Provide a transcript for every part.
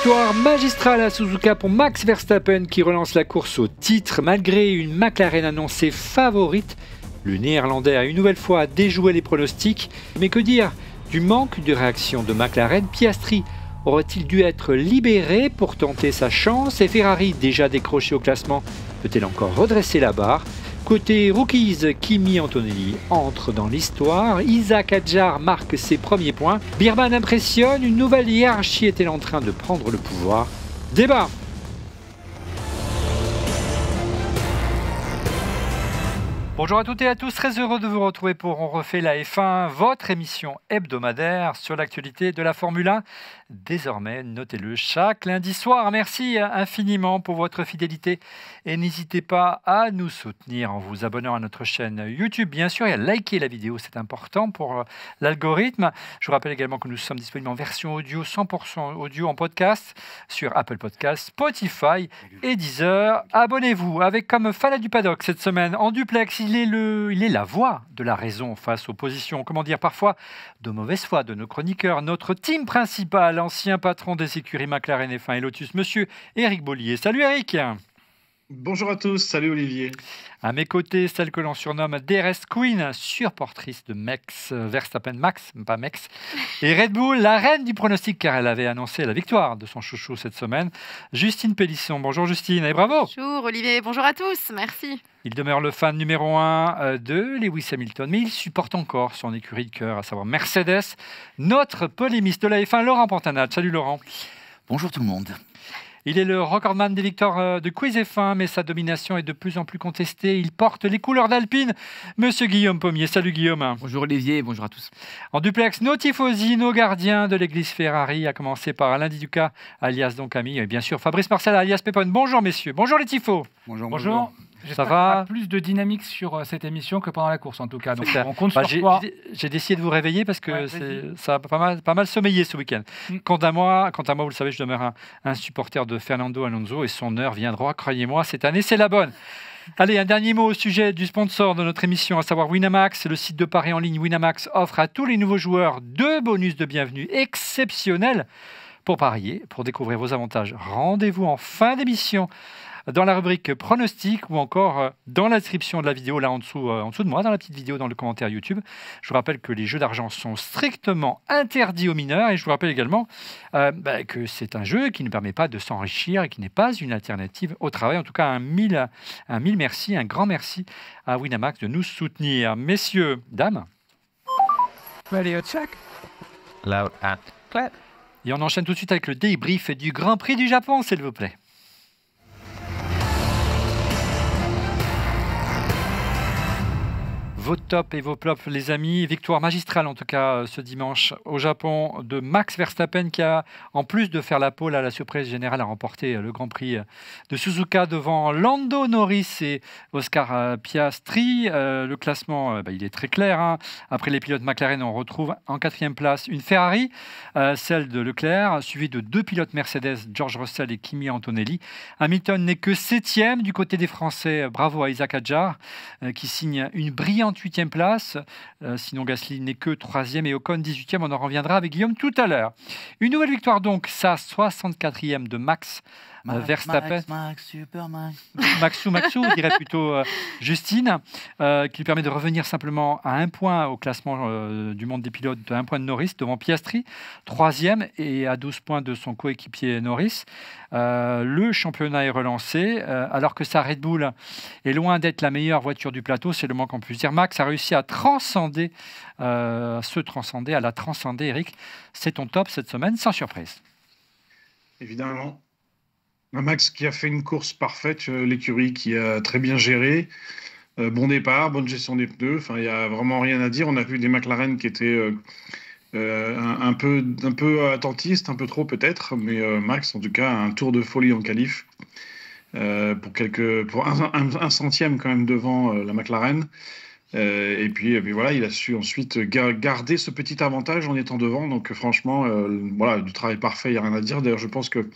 Victoire magistrale à Suzuka pour Max Verstappen qui relance la course au titre malgré une McLaren annoncée favorite. Le Néerlandais a une nouvelle fois déjoué les pronostics. Mais que dire du manque de réaction de McLaren? Piastri aurait-il dû être libéré pour tenter sa chance? Et Ferrari, déjà décroché au classement, peut-elle encore redresser la barre? Côté rookies, Kimi Antonelli entre dans l'histoire, Isaac Hadjar marque ses premiers points, Birman impressionne, une nouvelle hiérarchie est-elle en train de prendre le pouvoir? Débat. Bonjour à toutes et à tous, très heureux de vous retrouver pour On refait la F1, votre émission hebdomadaire sur l'actualité de la Formule 1. Désormais, notez-le chaque lundi soir. Merci infiniment pour votre fidélité et n'hésitez pas à nous soutenir en vous abonnant à notre chaîne YouTube, bien sûr, et à liker la vidéo, c'est important pour l'algorithme. Je vous rappelle également que nous sommes disponibles en version audio, 100% audio en podcast sur Apple Podcasts, Spotify et Deezer. Abonnez-vous avec comme Fala du Paddock cette semaine en duplex. Il est la voix de la raison face aux positions, comment dire, parfois de mauvaise foi de nos chroniqueurs. Notre team principal, ancien patron des écuries McLaren F1 et Lotus, monsieur Éric Bollier. Salut Éric. Bonjour à tous, salut Olivier. À mes côtés, celle que l'on surnomme DRS Queen, supportrice de Max Verstappen, Max, pas Max, et Red Bull, la reine du pronostic, car elle avait annoncé la victoire de son chouchou cette semaine, Justine Pélisson. Bonjour Justine, et bravo. Bonjour Olivier, bonjour à tous, merci. Il demeure le fan numéro 1 de Lewis Hamilton, mais il supporte encore son écurie de cœur, à savoir Mercedes. Notre polémiste de la F1, Laurent Pantanat. Salut Laurent. Bonjour tout le monde. Il est le recordman des victoires de Quiz F1, mais sa domination est de plus en plus contestée. Il porte les couleurs d'Alpine. Monsieur Guillaume Pommier. Salut Guillaume. Bonjour Olivier, bonjour à tous. En duplex, nos tifosi, nos gardiens de l'église Ferrari, à commencer par Alain Di Duca, alias Don Camille, et bien sûr Fabrice Marcel, alias Pépone. Bonjour messieurs, bonjour les tifos. Bonjour. Ça va? Plus de dynamique sur cette émission que pendant la course en tout cas. Donc on compte sur toi. J'ai décidé de vous réveiller parce que ça a pas mal sommeillé ce week-end. Quant à moi, vous le savez, je demeure un supporter de Fernando Alonso et son heure viendra, croyez-moi, cette année c'est la bonne. Allez, un dernier mot au sujet du sponsor de notre émission, à savoir Winamax. Le site de paris en ligne Winamax offre à tous les nouveaux joueurs 2 bonus de bienvenue exceptionnels pour parier, pour découvrir vos avantages. Rendez-vous en fin d'émission dans la rubrique pronostic ou encore dans la description de la vidéo, là en dessous de moi, dans la petite vidéo, dans le commentaire YouTube. Je vous rappelle que les jeux d'argent sont strictement interdits aux mineurs et je vous rappelle également que c'est un jeu qui ne permet pas de s'enrichir et qui n'est pas une alternative au travail. En tout cas, un mille merci, un grand merci à Winamax de nous soutenir. Messieurs, dames. Radio check. Loud and clear. Et on enchaîne tout de suite avec le débrief du Grand Prix du Japon, s'il vous plaît. Vos tops et vos flops, les amis. Victoire magistrale, en tout cas, ce dimanche au Japon de Max Verstappen qui a, en plus de faire la pole à la surprise générale, a remporté le Grand Prix de Suzuka devant Lando Norris et Oscar Piastri. Le classement, il est très clair. Hein. Après les pilotes McLaren, on retrouve en 4e place une Ferrari, celle de Leclerc, suivie de 2 pilotes Mercedes, George Russell et Kimi Antonelli. Hamilton n'est que 7e du côté des Français. Bravo à Isaac Hadjar qui signe une brillante 8e place, sinon Gasly n'est que 3e et Ocon 18e, on en reviendra avec Guillaume tout à l'heure. Une nouvelle victoire donc, sa 64e de Max Verstappen. Maxou, dirait plutôt Justine, qui lui permet de revenir simplement à 1 point au classement du monde des pilotes, de 1 point de Norris devant Piastri, 3e et à 12 points de son coéquipier Norris. Le championnat est relancé, alors que sa Red Bull est loin d'être la meilleure voiture du plateau, c'est le moins qu'on puisse dire. Max a réussi à la transcender. Eric, c'est ton top cette semaine, sans surprise. Évidemment. Max qui a fait une course parfaite, l'écurie qui a très bien géré, bon départ, bonne gestion des pneus, enfin il n'y a vraiment rien à dire. On a vu des McLaren qui étaient un peu attentistes, un peu trop peut-être, mais Max en tout cas un tour de folie en qualif pour un centième quand même devant la McLaren. Et puis voilà, il a su ensuite garder ce petit avantage en étant devant. Donc franchement, voilà, du travail parfait, il n'y a rien à dire. D'ailleurs, je pense que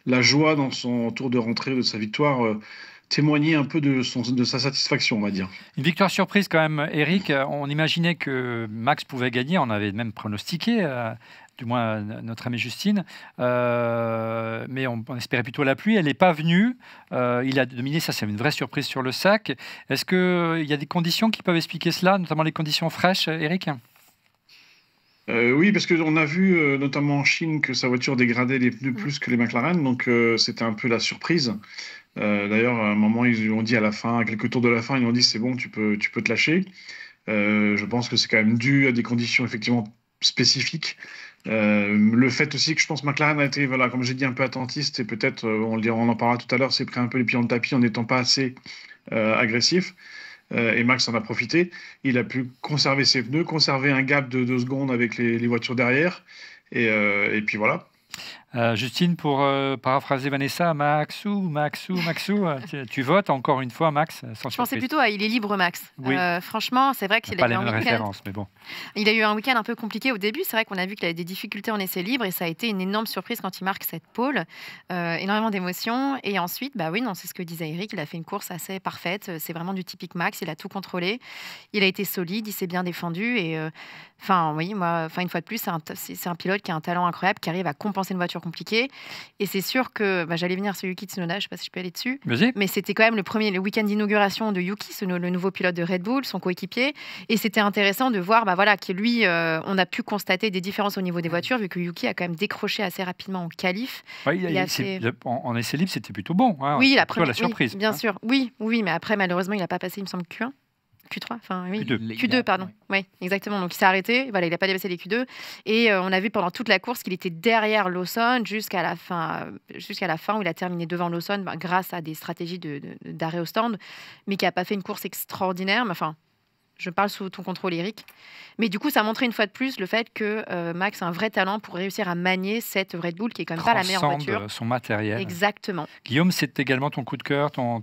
la joie dans son tour de rentrée de sa victoire témoignait un peu de sa satisfaction, on va dire. Une victoire surprise quand même, Eric. On imaginait que Max pouvait gagner, on avait même pronostiqué du moins notre amie Justine. Mais on espérait plutôt la pluie. Elle n'est pas venue. Il a dominé, ça c'est une vraie surprise sur le sac. Est-ce qu'il y a des conditions qui peuvent expliquer cela, notamment les conditions fraîches, Eric ? Oui, parce qu'on a vu, notamment en Chine, que sa voiture dégradait les pneus plus que les McLaren, donc c'était un peu la surprise. D'ailleurs, à un moment, ils lui ont dit à la fin, à quelques tours de la fin, ils lui ont dit c'est bon, tu peux te lâcher. Je pense que c'est quand même dû à des conditions effectivement spécifiques. Le fait aussi que je pense que McLaren a été, voilà, comme j'ai dit, un peu attentiste et peut-être, on en parlera tout à l'heure, s'est pris un peu les pieds dans le tapis en n'étant pas assez agressif. Et Max en a profité. Il a pu conserver ses pneus, conserver un gap de 2 secondes avec les voitures derrière. Et puis voilà. Justine, pour paraphraser Vanessa, Maxou, tu votes encore une fois, Max, sans Je pensais surprise. plutôt à il est libre, Max. Oui. Franchement, c'est vrai qu'il Pas a eu les un mêmes week-end. références, mais bon. Il a eu un week-end un peu compliqué au début. C'est vrai qu'on a vu qu'il avait des difficultés en essai libre et ça a été une énorme surprise quand il marque cette pole. Énormément d'émotions. Et ensuite, bah oui, non, c'est ce que disait Eric. Il a fait une course assez parfaite. C'est vraiment du typique Max. Il a tout contrôlé. Il a été solide. Il s'est bien défendu. Et oui, une fois de plus, c'est un pilote qui a un talent incroyable, qui arrive à compenser une voiture compliquée. Et c'est sûr que j'allais venir sur Yuki Tsunoda. Je ne sais pas si je peux aller dessus. Vas-y. Mais c'était quand même le week-end d'inauguration de Yuki, le nouveau pilote de Red Bull, son coéquipier. Et c'était intéressant de voir que lui, on a pu constater des différences au niveau des voitures, vu que Yuki a quand même décroché assez rapidement en qualif. Ouais, en essai libre, c'était plutôt bon. Hein. Oui, la Plutôt première la surprise. Oui, bien sûr. Oui, mais après, malheureusement, il n'a pas passé, il me semble, Q1. Q3, enfin oui. Q2, pardon. Oui, exactement. Donc il s'est arrêté. Voilà, il n'a pas dépassé les Q2. Et on a vu pendant toute la course qu'il était derrière Lawson jusqu'à la fin où il a terminé devant Lawson grâce à des stratégies d'arrêt au stand, mais qui n'a pas fait une course extraordinaire. Mais enfin, je parle sous ton contrôle, Eric. Mais du coup, ça a montré une fois de plus le fait que Max a un vrai talent pour réussir à manier cette Red Bull qui est quand même pas la meilleure voiture. Son matériel. Exactement. Guillaume, c'est également ton coup de cœur, ton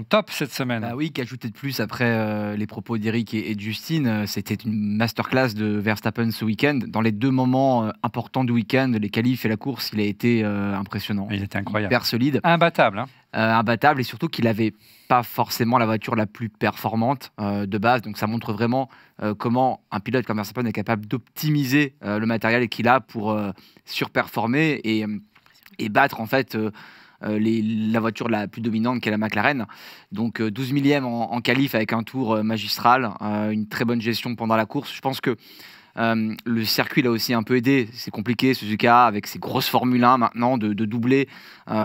top cette semaine. Bah oui, qu'ajouter de plus après les propos d'Eric et de Justine, c'était une masterclass de Verstappen ce week-end. Dans les 2 moments importants du week-end, les qualifs et la course, il a été impressionnant. Il était incroyable. Hyper solide. Imbattable. Hein. Imbattable, et surtout qu'il n'avait pas forcément la voiture la plus performante de base. Donc ça montre vraiment comment un pilote comme Verstappen est capable d'optimiser le matériel qu'il a pour surperformer et battre en fait la voiture la plus dominante qu'est la McLaren. Donc 12 millième en qualif avec un tour magistral, une très bonne gestion pendant la course. Je pense que le circuit l'a aussi un peu aidé. C'est compliqué, Suzuka, avec ses grosses Formule 1 maintenant, de doubler.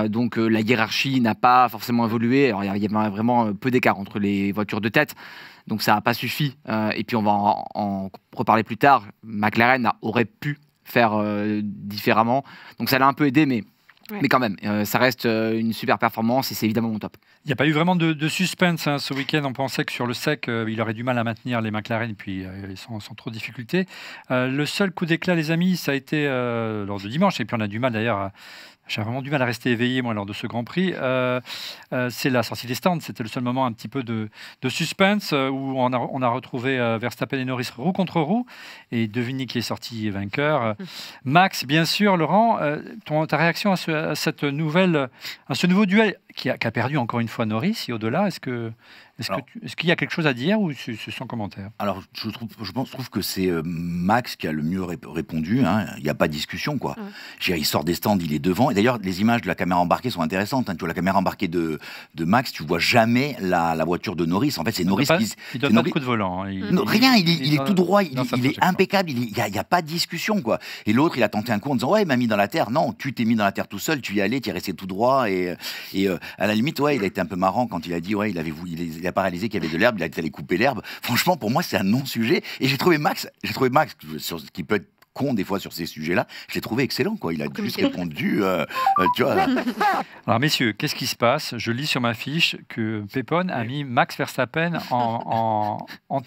Donc la hiérarchie n'a pas forcément évolué. Alors, il y avait vraiment peu d'écart entre les voitures de tête. Donc ça n'a pas suffi. Et puis on va en reparler plus tard. McLaren aurait pu faire différemment. Donc ça l'a un peu aidé, mais quand même, ça reste une super performance et c'est évidemment mon top. Il n'y a pas eu vraiment de suspense hein, ce week-end. On pensait que sur le sec, il aurait du mal à maintenir les McLaren, puis sans trop de difficultés. Le seul coup d'éclat, les amis, ça a été lors de dimanche. Et puis on a du mal d'ailleurs j'ai vraiment du mal à rester éveillé, moi, lors de ce Grand Prix. C'est la sortie des stands. C'était le seul moment un petit peu de suspense où on a retrouvé Verstappen et Norris roue contre roue. Et devinez qui est sorti vainqueur. Max, bien sûr. Laurent, ta réaction à ce nouveau duel qui a perdu encore une fois Norris et au-delà, est-ce qu'il y a quelque chose à dire ou c'est sans commentaire? Alors, je trouve que c'est Max qui a le mieux répondu. Hein. Il n'y a pas de discussion, quoi. Il sort des stands, il est devant. Et d'ailleurs, les images de la caméra embarquée sont intéressantes. Hein. Tu vois la caméra embarquée de Max, tu vois jamais la voiture de Norris. En fait, c'est Norris qui... Il donne pas de coup de volant. Hein. Rien, il est tout droit, il est impeccable. Il n'y a pas de discussion, quoi. Et l'autre, il a tenté un coup en disant « Ouais, il m'a mis dans la terre. » Non, tu t'es mis dans la terre tout seul, tu y allais, tu es resté tout droit. Et à la limite, il a été un peu marrant quand il a dit « Ouais, il a pas réalisé qu'il y avait de l'herbe, il a été allé couper l'herbe. » Franchement, pour moi, c'est un non-sujet. Et j'ai trouvé Max, sur ce qui peut être con des fois sur ces sujets-là, je l'ai trouvé excellent, quoi. Il a juste répondu, tu vois. Alors messieurs, qu'est-ce qui se passe? Je lis sur ma fiche que Pépone a mis Max Verstappen en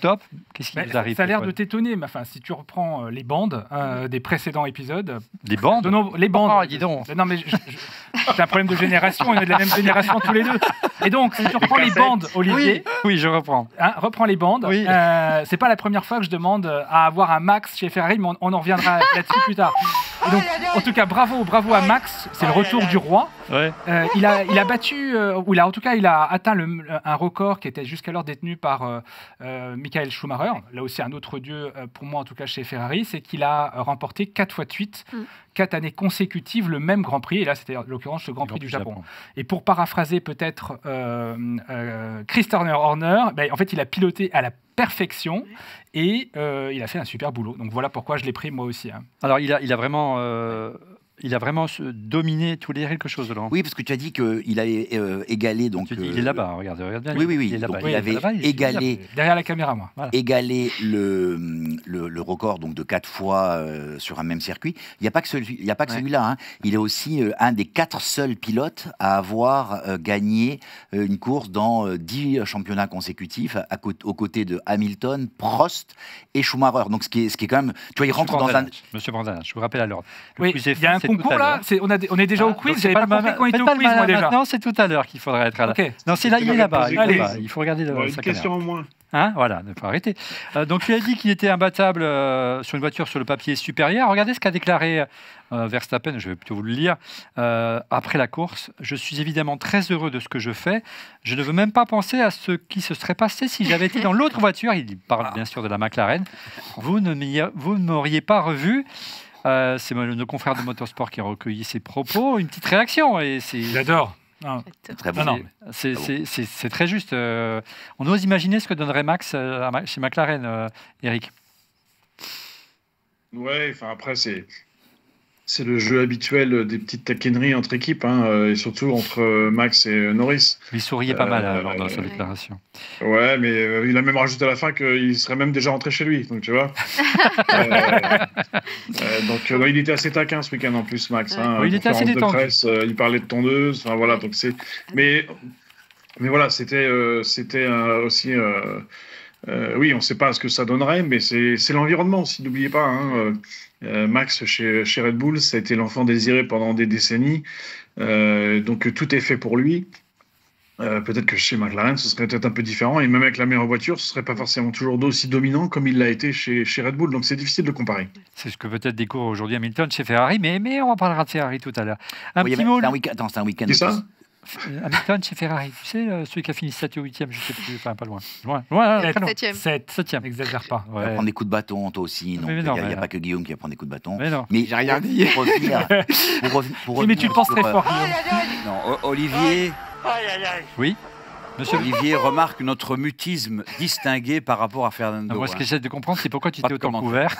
top. Qu'est-ce qui vous arrive? Ça a l'air de t'étonner, mais enfin, si tu reprends les bandes des précédents épisodes... Les bandes? Les bandes. Oh, dis donc. Non, mais c'est un problème de génération, on est de la même génération tous les deux. Et donc, si tu reprends les bandes, Olivier... Oui, je reprends. Hein, reprends les bandes. Oui. C'est pas la première fois que je demande à avoir un Max chez Ferrari, mais on en reviendra là-dessus plus tard. Donc, en tout cas, bravo à Max. C'est le retour du roi. Ouais. Il a battu, ou en tout cas, il a atteint un record qui était jusqu'alors détenu par Michael Schumacher. Là aussi, un autre dieu pour moi, en tout cas chez Ferrari, c'est qu'il a remporté 4 fois de suite, 4 années consécutives, le même Grand Prix. Et là, c'était en l'occurrence le Grand Prix du Japon. Et pour paraphraser peut-être Christian Horner, en fait, il a piloté à la perfection et il a fait un super boulot. Donc voilà pourquoi je l'ai pris moi aussi. Hein. Alors il a vraiment dominé tous les quelque chose là. Oui, parce que tu as dit qu'il a égalé donc. Il est là-bas, regarde bien. Oui. Il est là-bas. Il avait égalé derrière la caméra, moi. Voilà. Égalé le record donc de 4 fois sur un même circuit. Il n'y a pas que celui-là. Hein. Il est aussi un des 4 seuls pilotes à avoir gagné une course dans 10 championnats consécutifs aux côtés de Hamilton, Prost et Schumacher. Donc ce qui est quand même, tu vois, il rentre dans un. Monsieur Brandana, je vous rappelle à l'ordre. Oui, il y a un concours là. On est déjà au quiz. J'avais pas compris quand on était au quiz moi déjà. Maintenant, c'est tout à l'heure qu'il faudrait être là. Okay. Non, c'est là, il est là-bas. Il faut regarder une question en moins. Hein, voilà, il faut arrêter. Donc, tu as dit qu'il était imbattable sur une voiture sur le papier supérieur. Regardez ce qu'a déclaré Verstappen, je vais plutôt vous le lire, après la course. Je suis évidemment très heureux de ce que je fais. Je ne veux même pas penser à ce qui se serait passé si j'avais été dans l'autre voiture. Il parle bien sûr de la McLaren. Vous ne m'auriez pas revu. C'est nos confrères de Motorsport qui ont recueilli ces propos. Une petite réaction. J'adore. Très bon. C'est très juste. On ose imaginer ce que donnerait Max chez McLaren, Eric. Ouais, enfin après c'est le jeu habituel des petites taquineries entre équipes, hein, et surtout entre Max et Norris. Il souriait pas mal lors de sa déclaration. Ouais, mais il a même rajouté à la fin qu'il serait même déjà rentré chez lui, donc tu vois. Il était assez taquin ce week-end en plus, Max. Hein, oui, il était assez détendu. Il parlait de tondeuse, enfin voilà, donc c'est. Mais voilà, c'était aussi. Oui, on ne sait pas ce que ça donnerait, mais c'est l'environnement aussi, n'oubliez pas. Hein, Max, chez Red Bull, ça a été l'enfant désiré pendant des décennies. Donc tout est fait pour lui. Peut-être que chez McLaren, ce serait peut-être un peu différent. Et même avec la meilleure voiture, ce ne serait pas forcément toujours aussi dominant comme il l'a été chez Red Bull. Donc c'est difficile de comparer. C'est ce que peut-être découvre aujourd'hui Hamilton chez Ferrari. Mais on en parlera de Ferrari tout à l'heure. C'est un week-end. C'est ça ? Hamilton chez Ferrari, tu sais, celui qui a fini 7e ou 8e, je ne sais plus, enfin pas loin. 7e. N'exagère pas. Ouais. Tu vas prendre des coups de bâton, toi aussi. Il n'y a pas que Guillaume qui va prendre des coups de bâton. Mais j'ai rien dit. Mais tu le penses très fort, Guillaume. Non, Olivier. Oui. Monsieur Olivier remarque notre mutisme distingué par rapport à Fernando. Moi, ce que j'essaie de comprendre, c'est pourquoi tu t'es autant couvert.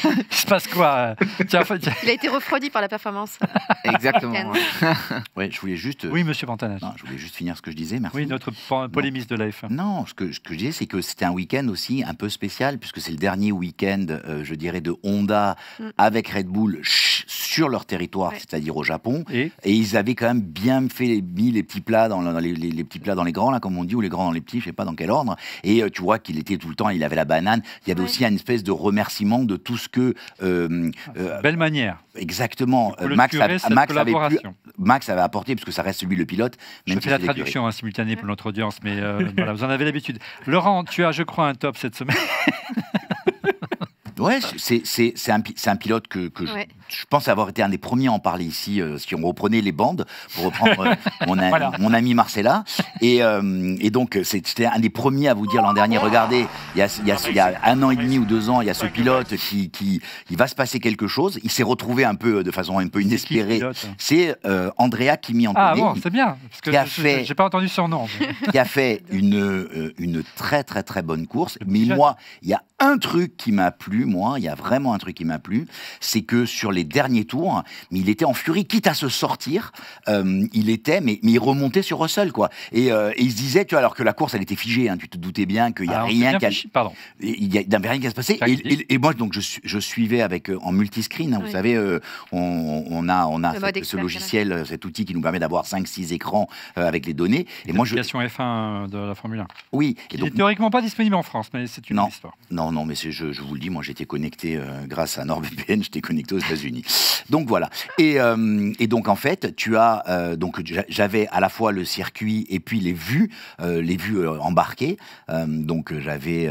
Il se passe quoi? Il a été refroidi par la performance. Exactement. Ouais, je voulais juste. Oui, monsieur Pantanage. Je voulais juste finir ce que je disais. Merci. Oui, notre polémiste de la F1. Non, ce que je disais, c'est que c'était un week-end aussi un peu spécial, puisque c'est le dernier week-end, je dirais, de Honda avec Red Bull sur leur territoire, c'est-à-dire au Japon. Et ils avaient quand même bien mis les petits plats dans les petits plats dans les grands, là, comme on dit, ou les grands dans les petits, je sais pas dans quel ordre. Et tu vois qu'il était tout le temps, il avait la banane. Il y avait aussi une espèce de remerciement de tout ce que. Belle manière. Exactement. Max avait apporté, parce que ça reste lui le pilote. Je fais la traduction simultanée pour notre audience, mais voilà, vous en avez l'habitude. Laurent, tu as, je crois, un top cette semaine. Ouais, c'est un pilote que je pense avoir été un des premiers à en parler ici, si on reprenait les bandes, pour reprendre mon ami Marcella. Et donc, c'était un des premiers à vous dire l'an dernier, regardez, il y a 1 an et demi ou 2 ans, il y a ce pilote qui va se passer quelque chose. Il s'est retrouvé un peu de façon un peu inespérée. C'est Andrea Kimi Antonelli. Ah bon, c'est bien, parce que j'ai pas entendu son nom. Qui a fait une très très très bonne course. Mais moi, il y a un truc qui m'a plu, il y a vraiment un truc qui m'a plu, c'est que sur les derniers tours, mais il était en furie, quitte à se sortir, mais il remontait sur Russell, quoi. Et il se disait, tu vois, alors que la course, elle était figée, hein, tu te doutais bien qu'il n'y a rien il n'avait rien qui allait se passer. Et moi, donc, je suivais en multiscreen, hein, vous savez, on a ce logiciel, cet outil qui nous permet d'avoir 5-6 écrans avec les données. Et moi, l'application F1 de la Formule 1. Oui. Qui n'est théoriquement pas disponible en France, mais c'est une histoire. Non, mais je vous le dis, moi j'étais connecté grâce à NordVPN, j'étais connecté aux États-Unis. Donc voilà. Et donc en fait, tu as j'avais à la fois le circuit et puis les vues embarquées. Donc j'avais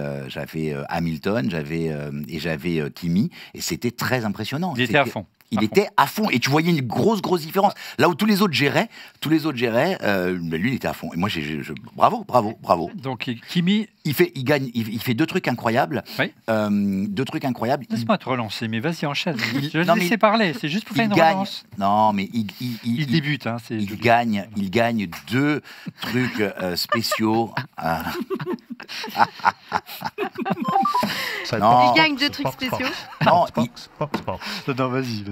Hamilton, j'avais Kimi, et c'était très impressionnant. Il était à fond. Il était à fond. Et tu voyais une grosse différence. Là où tous les autres géraient, lui, il était à fond. Et moi, bravo. Donc, Kimi... Il fait deux trucs incroyables. Oui. Deux trucs incroyables. Laisse-moi te relancer, mais vas-y, enchaîne. Je vais te laisser parler, c'est juste pour faire une relance. Non, mais il débute. Hein, il gagne 2 trucs spéciaux. Il gagne 2 trucs spéciaux. Non, vas-y.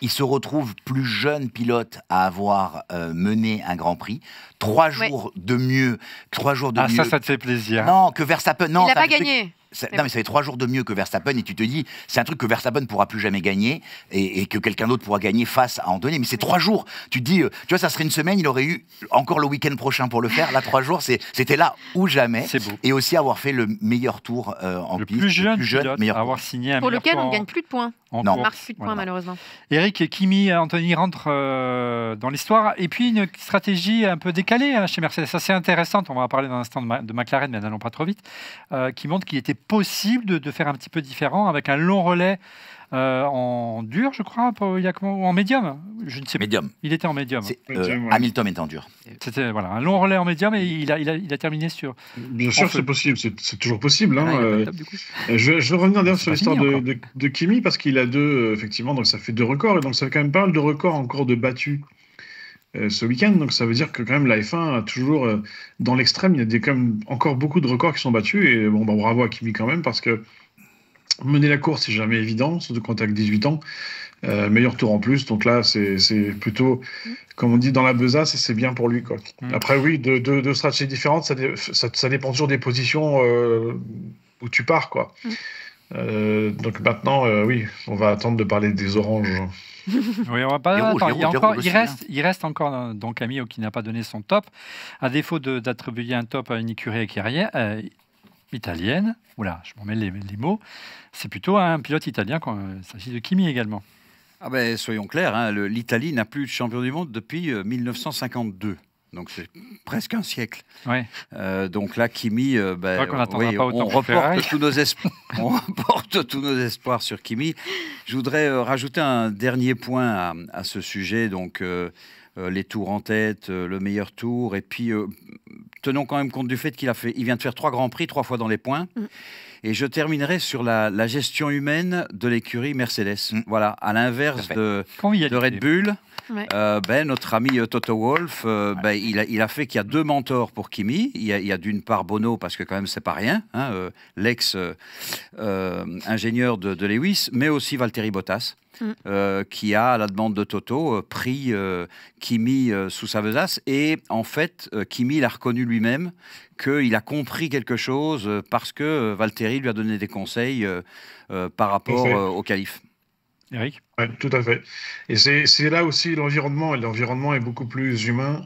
Il se retrouve plus jeune pilote à avoir mené un Grand Prix. 3 jours de mieux. 3 jours de mieux. Ça te fait plaisir. Non, que Verstappen. Non, il n'a pas gagné. Non, mais ça fait 3 jours de mieux que Verstappen et tu te dis, c'est un truc que Verstappen ne pourra plus jamais gagner et que quelqu'un d'autre pourra gagner face à Anthony. Mais c'est 3 jours. Tu te dis, tu vois, ça serait une semaine, il aurait eu encore le week-end prochain pour le faire. Là, 3 jours, c'était là ou jamais. C'est beau. Et aussi avoir fait le meilleur tour en piste. Le plus jeune meilleur avoir signé un pour meilleur lequel tour on ne gagne plus de points. Non. On ne marque plus de points, malheureusement. Eric et Kimi, Anthony rentrent dans l'histoire. Et puis, une stratégie un peu décalée chez Mercedes. Ça, c'est intéressant. On va en parler dans un instant de McLaren, mais n'allons pas trop vite. Qui montre qu'il était possible de faire un petit peu différent avec un long relais en dur, je crois, ou en médium. Je ne sais pas. Médium. Il était en médium. Hamilton était en dur. C'était un long relais en médium et il a terminé sur. Bien sûr, c'est possible. C'est toujours possible. Je vais revenir d'ailleurs sur l'histoire de Kimi parce qu'il a 2, effectivement, donc ça fait 2 records et donc ça fait quand même pas mal de records encore de battus ce week-end. Donc ça veut dire que quand même la F1 a toujours, dans l'extrême, il y a quand même encore beaucoup de records qui sont battus et bravo à Kimi quand même parce que mener la course, c'est jamais évident, surtout quand tu as que 18 ans. Meilleur tour en plus, donc là, c'est plutôt, comme on dit dans la besace, c'est bien pour lui, quoi. Après, oui, 2 stratégies différentes, ça dépend toujours des positions où tu pars, quoi. Donc maintenant, oui, on va attendre de parler des oranges. Oui, on va pas. Il reste encore donc Camille qui n'a pas donné son top, à défaut d'attribuer un top à une écurie italienne. Oula, je m'en mets les mots. C'est plutôt un pilote italien quand il s'agit de Kimi également. Ah ben, soyons clairs, l'Italie n'a plus de champion du monde depuis 1952. Donc c'est presque un siècle. Ouais. Donc là, Kimi, on reporte tous nos espoirs sur Kimi. Je voudrais rajouter un dernier point à ce sujet. Donc les tours en tête, le meilleur tour, et puis tenons quand même compte du fait qu'il vient de faire 3 grands prix, 3 fois dans les points. Et je terminerai sur la gestion humaine de l'écurie Mercedes. Voilà, à l'inverse de Red Bull. Ouais. Notre ami Toto Wolff, il a fait qu'il y a 2 mentors pour Kimi. Il y a d'une part Bono, parce que quand même c'est pas rien, l'ex-ingénieur de Lewis, mais aussi Valtteri Bottas, qui a, à la demande de Toto, pris Kimi sous sa besace. Et en fait, Kimi l'a reconnu lui-même qu'il a compris quelque chose parce que Valtteri lui a donné des conseils par rapport au qualif. Eric ? Oui, tout à fait. Et c'est là aussi l'environnement. Et l'environnement est beaucoup plus humain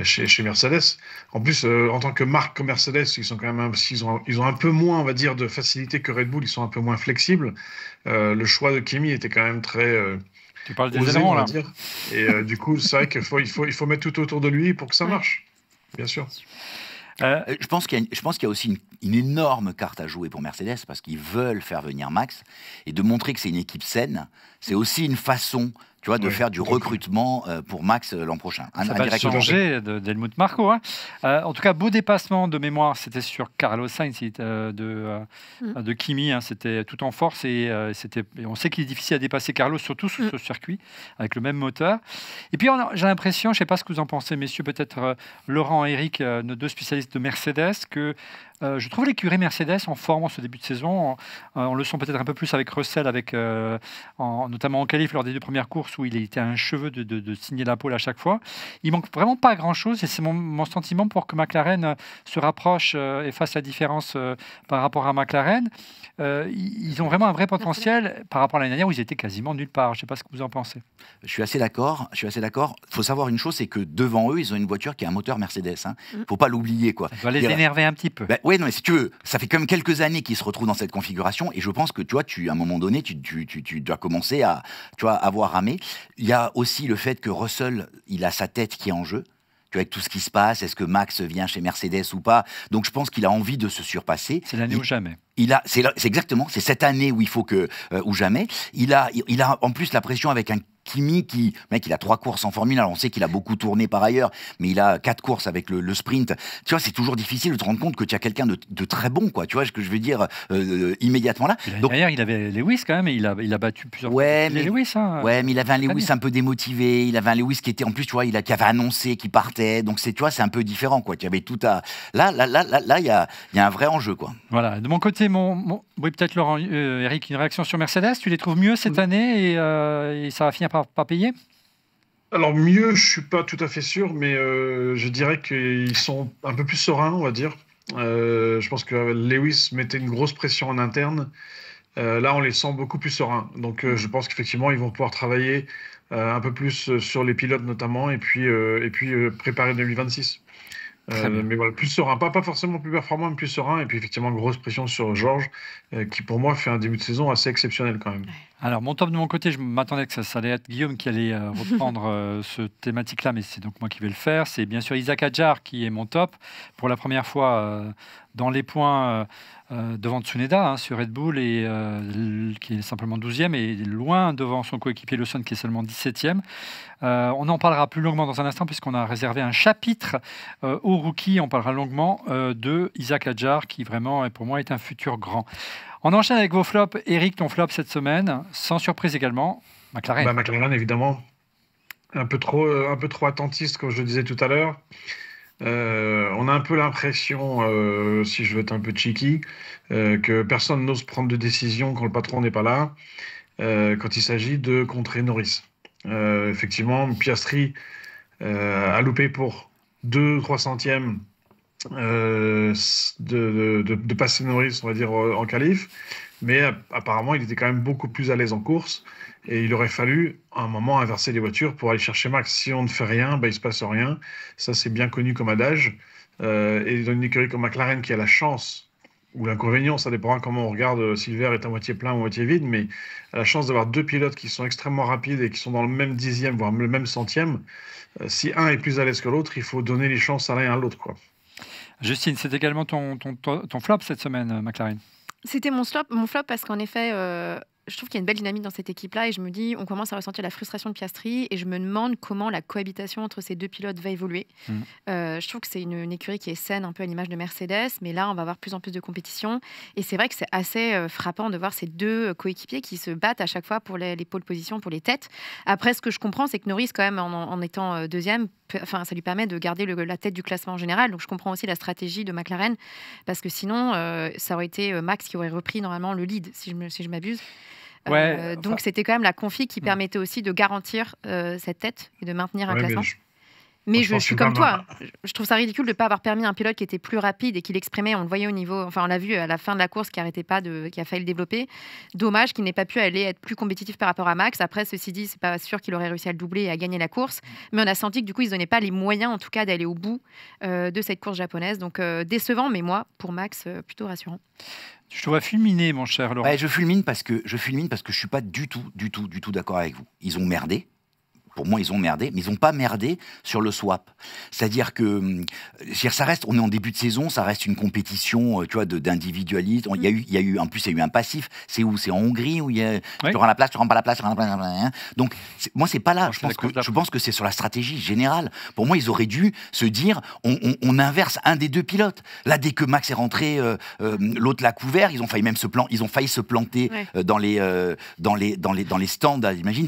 chez Mercedes. En plus, en tant que marque comme Mercedes, ils sont quand même ils ont un peu moins, on va dire, de facilité que Red Bull. Ils sont un peu moins flexibles. Le choix de Kimi était quand même très tu parles des osé, éléments, on va là. dire. Et du coup, c'est vrai qu'il faut mettre tout autour de lui pour que ça marche. Bien sûr. Je pense qu'il y a aussi une énorme carte à jouer pour Mercedes parce qu'ils veulent faire venir Max et de montrer que c'est une équipe saine. C'est aussi une façon, tu vois, de faire du recrutement pour Max l'an prochain. Ça va changer d'Helmut Marko. En tout cas, beau dépassement de mémoire, c'était sur Carlos Sainz de Kimi. C'était tout en force et on sait qu'il est difficile à dépasser Carlos, surtout sur ce circuit, avec le même moteur. Et puis, j'ai l'impression, je ne sais pas ce que vous en pensez, messieurs, peut-être Laurent et Eric, nos 2 spécialistes de Mercedes, que je trouve l'écurie Mercedes en forme en ce début de saison. On le sent peut-être un peu plus avec Russell, notamment en qualif lors des 2 premières courses où il était à un cheveu de signer la pole à chaque fois. Il manque vraiment pas grand-chose et c'est mon sentiment pour que McLaren se rapproche et fasse la différence par rapport à McLaren. Ils ont vraiment un vrai potentiel par rapport à l'année dernière où ils étaient quasiment nulle part. Je ne sais pas ce que vous en pensez. Je suis assez d'accord. Il faut savoir une chose, c'est que devant eux, ils ont une voiture qui a un moteur Mercedes. Il ne faut pas l'oublier, quoi. Ça doit les énerver un petit peu. Oui, non, mais si tu veux, ça fait quand même quelques années qu'ils se retrouvent dans cette configuration et je pense que tu vois, à un moment donné, tu dois commencer à avoir ramé. Il y a aussi le fait que Russell, il a sa tête qui est en jeu. vois, avec tout ce qui se passe. Est-ce que Max vient chez Mercedes ou pas? Donc je pense qu'il a envie de se surpasser. C'est l'année ou jamais. C'est exactement, c'est cette année où il faut que, ou jamais. Il a en plus la pression avec un Kimi mec, il a 3 courses en Formule 1. On sait qu'il a beaucoup tourné par ailleurs, mais il a 4 courses avec le sprint. Tu vois, c'est toujours difficile de te rendre compte que tu as quelqu'un de très bon, quoi. Tu vois ce que je veux dire immédiatement là. Donc d'ailleurs, il avait Lewis quand même, et il a battu plusieurs fois. Lewis, hein. Ouais, mais il avait un Lewis un peu démotivé. Il avait un Lewis qui était, en plus, tu vois, qui avait annoncé qu'il partait. Donc tu vois, c'est un peu différent, quoi. Tu avais tout à là, il y a un vrai enjeu, quoi. Voilà. De mon côté, oui, peut-être Laurent, Eric, une réaction sur Mercedes. Tu les trouves mieux cette année et ça va finir par payer? Alors mieux, je suis pas tout à fait sûr, mais je dirais qu'ils sont un peu plus sereins, on va dire. Je pense que Lewis mettait une grosse pression en interne. Là, on les sent beaucoup plus sereins. Donc je pense qu'effectivement, ils vont pouvoir travailler un peu plus sur les pilotes notamment, et puis préparer 2026. Mais voilà, plus serein, pas forcément plus performant, mais plus serein. Et puis effectivement, grosse pression sur Georges, qui pour moi fait un début de saison assez exceptionnel quand même. Alors, mon top de mon côté, je m'attendais que ça allait être Guillaume qui allait reprendre ce thématique-là, mais c'est donc moi qui vais le faire. C'est bien sûr Isaac Hadjar qui est mon top. Pour la première fois dans les points devant Tsunoda sur Red Bull, et qui est simplement 12e, et loin devant son coéquipier Lawson qui est seulement 17e. On en parlera plus longuement dans un instant puisqu'on a réservé un chapitre au rookie. On parlera longuement de Isaac Hadjar qui vraiment, pour moi, est un futur grand. On enchaîne avec vos flops. Eric, ton flop cette semaine, sans surprise également, McLaren. McLaren, évidemment. Un peu trop attentiste, comme je le disais tout à l'heure. On a un peu l'impression, si je veux être un peu cheeky, que personne n'ose prendre de décision quand le patron n'est pas là, quand il s'agit de contrer Norris. Effectivement, Piastri a loupé pour 2-3 centièmes de passer Norris, on va dire, en qualif, mais apparemment, il était quand même beaucoup plus à l'aise en course, et il aurait fallu, à un moment, inverser les voitures pour aller chercher Max. Si on ne fait rien, il ne se passe rien. Ça, c'est bien connu comme adage. Et dans une écurie comme McLaren, qui a la chance, ou l'inconvénient, ça dépendra comment on regarde si le verre est à moitié plein ou à moitié vide, mais a la chance d'avoir 2 pilotes qui sont extrêmement rapides et qui sont dans le même dixième, voire le même centième. Si un est plus à l'aise que l'autre, il faut donner les chances à l'un et à l'autre, quoi. Justine, c'est également ton flop cette semaine, McLaren. C'était mon flop parce qu'en effet, je trouve qu'il y a une belle dynamique dans cette équipe-là, et je me dis, on commence à ressentir la frustration de Piastri, et je me demande comment la cohabitation entre ces deux pilotes va évoluer. Je trouve que c'est une écurie qui est saine, un peu à l'image de Mercedes, mais là, on va avoir plus en plus de compétition, et c'est vrai que c'est assez frappant de voir ces deux coéquipiers qui se battent à chaque fois pour les pôles position, pour les têtes. Après, ce que je comprends, c'est que Norris, quand même, en étant deuxième, ça lui permet de garder la tête du classement en général. Donc je comprends aussi la stratégie de McLaren, parce que sinon, ça aurait été Max qui aurait repris normalement le lead, si je m'abuse. Donc c'était quand même la config qui permettait aussi de garantir cette tête et de maintenir un classement. Mais je suis comme toi. Je trouve ça ridicule de ne pas avoir permis à un pilote qui était plus rapide et qui l'exprimait. On le voyait au niveau. Enfin, on l'a vu à la fin de la course qui a failli le développer. Dommage qu'il n'ait pas pu aller être plus compétitif par rapport à Max. Après, ceci dit, c'est pas sûr qu'il aurait réussi à le doubler et à gagner la course. Mais on a senti que du coup, ils ne donnaient pas les moyens, en tout cas, d'aller au bout de cette course japonaise. Donc décevant, mais moi, pour Max, plutôt rassurant. Je te vois fulminer, mon cher Laurent. Ouais, je fulmine parce que je suis pas du tout d'accord avec vous. Ils ont merdé. Pour moi, ils ont merdé, mais ils n'ont pas merdé sur le swap. C'est-à-dire que, ça reste, on est en début de saison, ça reste une compétition, tu vois, d'individualisme. Il y a eu, en plus, il y a eu un passif. C'est où? C'est en Hongrie où il y a, tu rends la place, tu rends pas la place, tu rends pas la place. Donc, moi, c'est pas là. Je pense que c'est sur la stratégie générale. Pour moi, ils auraient dû se dire, on inverse un des deux pilotes. Là, dès que Max est rentré, l'autre l'a couvert. Ils ont failli se planter dans les stands.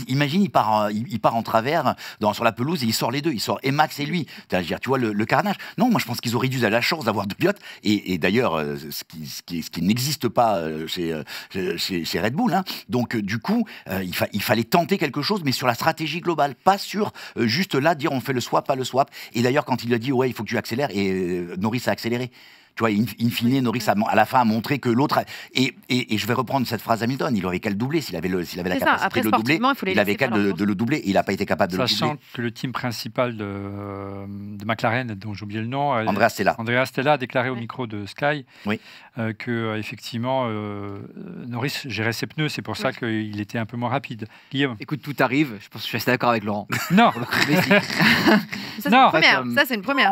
Imagine, il part en travers sur la pelouse et il sort les deux. Il sort et Max et lui. C'est-à-dire, tu vois, le carnage. Non, moi, je pense qu'ils auraient dû avoir la chance d'avoir deux pilotes. Et d'ailleurs, ce qui n'existe pas chez Red Bull. Hein. Donc, du coup, il fallait tenter quelque chose, mais sur la stratégie globale. Pas sur juste là, dire on fait le swap, pas le swap. Et d'ailleurs, quand il a dit, ouais, il faut que tu accélères, et Norris a accéléré. Tu vois, in fine, Norris à la fin a montré que l'autre... Et je vais reprendre cette phrase d'Hamilton, il aurait qu'à le doubler, s'il avait la capacité de le doubler, il avait qu'à de le doubler, et il n'a pas été capable de le doubler. Sachant que le team principal de McLaren, dont j'ai oublié le nom, Andrea Stella a déclaré au micro de Sky que effectivement Norris gérait ses pneus, c'est pour ça qu'il était un peu moins rapide. Guillaume. Écoute, tout arrive. Je pense que je suis assez d'accord avec Laurent. Non. Ça, c'est une première.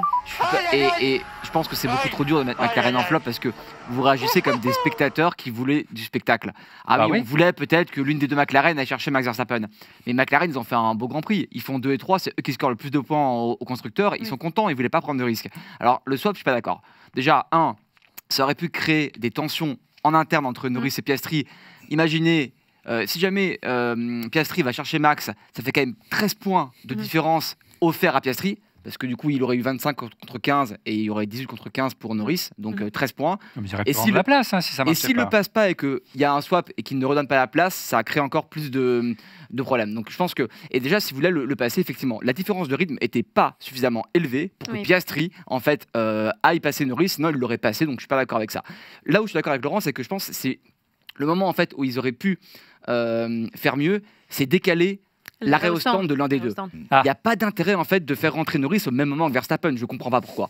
Et je pense que c'est beaucoup trop dur de mettre McLaren en flop parce que vous réagissez comme des spectateurs qui voulaient du spectacle. On voulait peut-être que l'une des deux McLaren aille chercher Max Verstappen. Mais McLaren, ils ont fait un beau Grand Prix. Ils font 2 et 3, c'est eux qui scorent le plus de points aux constructeurs. Ils sont contents, ils voulaient pas prendre de risques. Alors, le swap, je suis pas d'accord. Déjà, ça aurait pu créer des tensions en interne entre Norris et Piastri. Imaginez, si jamais Piastri va chercher Max, ça fait quand même 13 points de différence offerts à Piastri. Parce que du coup, il aurait eu 25 contre 15 et il y aurait 18 contre 15 pour Norris, donc 13 points. Mais il aurait pu prendre la place si ça marchait pas. Et s'il ne passe pas et qu'il y a un swap et qu'il ne redonne pas la place, ça crée encore plus de problèmes. Donc je pense que, et déjà, si vous voulez le passer, effectivement, la différence de rythme n'était pas suffisamment élevée pour que Piastri, en fait, aille passer Norris, sinon il l'aurait passé, donc je ne suis pas d'accord avec ça. Là où je suis d'accord avec Laurent, c'est que je pense que c'est le moment en fait, où ils auraient pu faire mieux, c'est décaler l'arrêt au stand de l'un des deux. Il n'y a pas d'intérêt en fait de faire rentrer Norris au même moment que Verstappen. Je ne comprends pas pourquoi.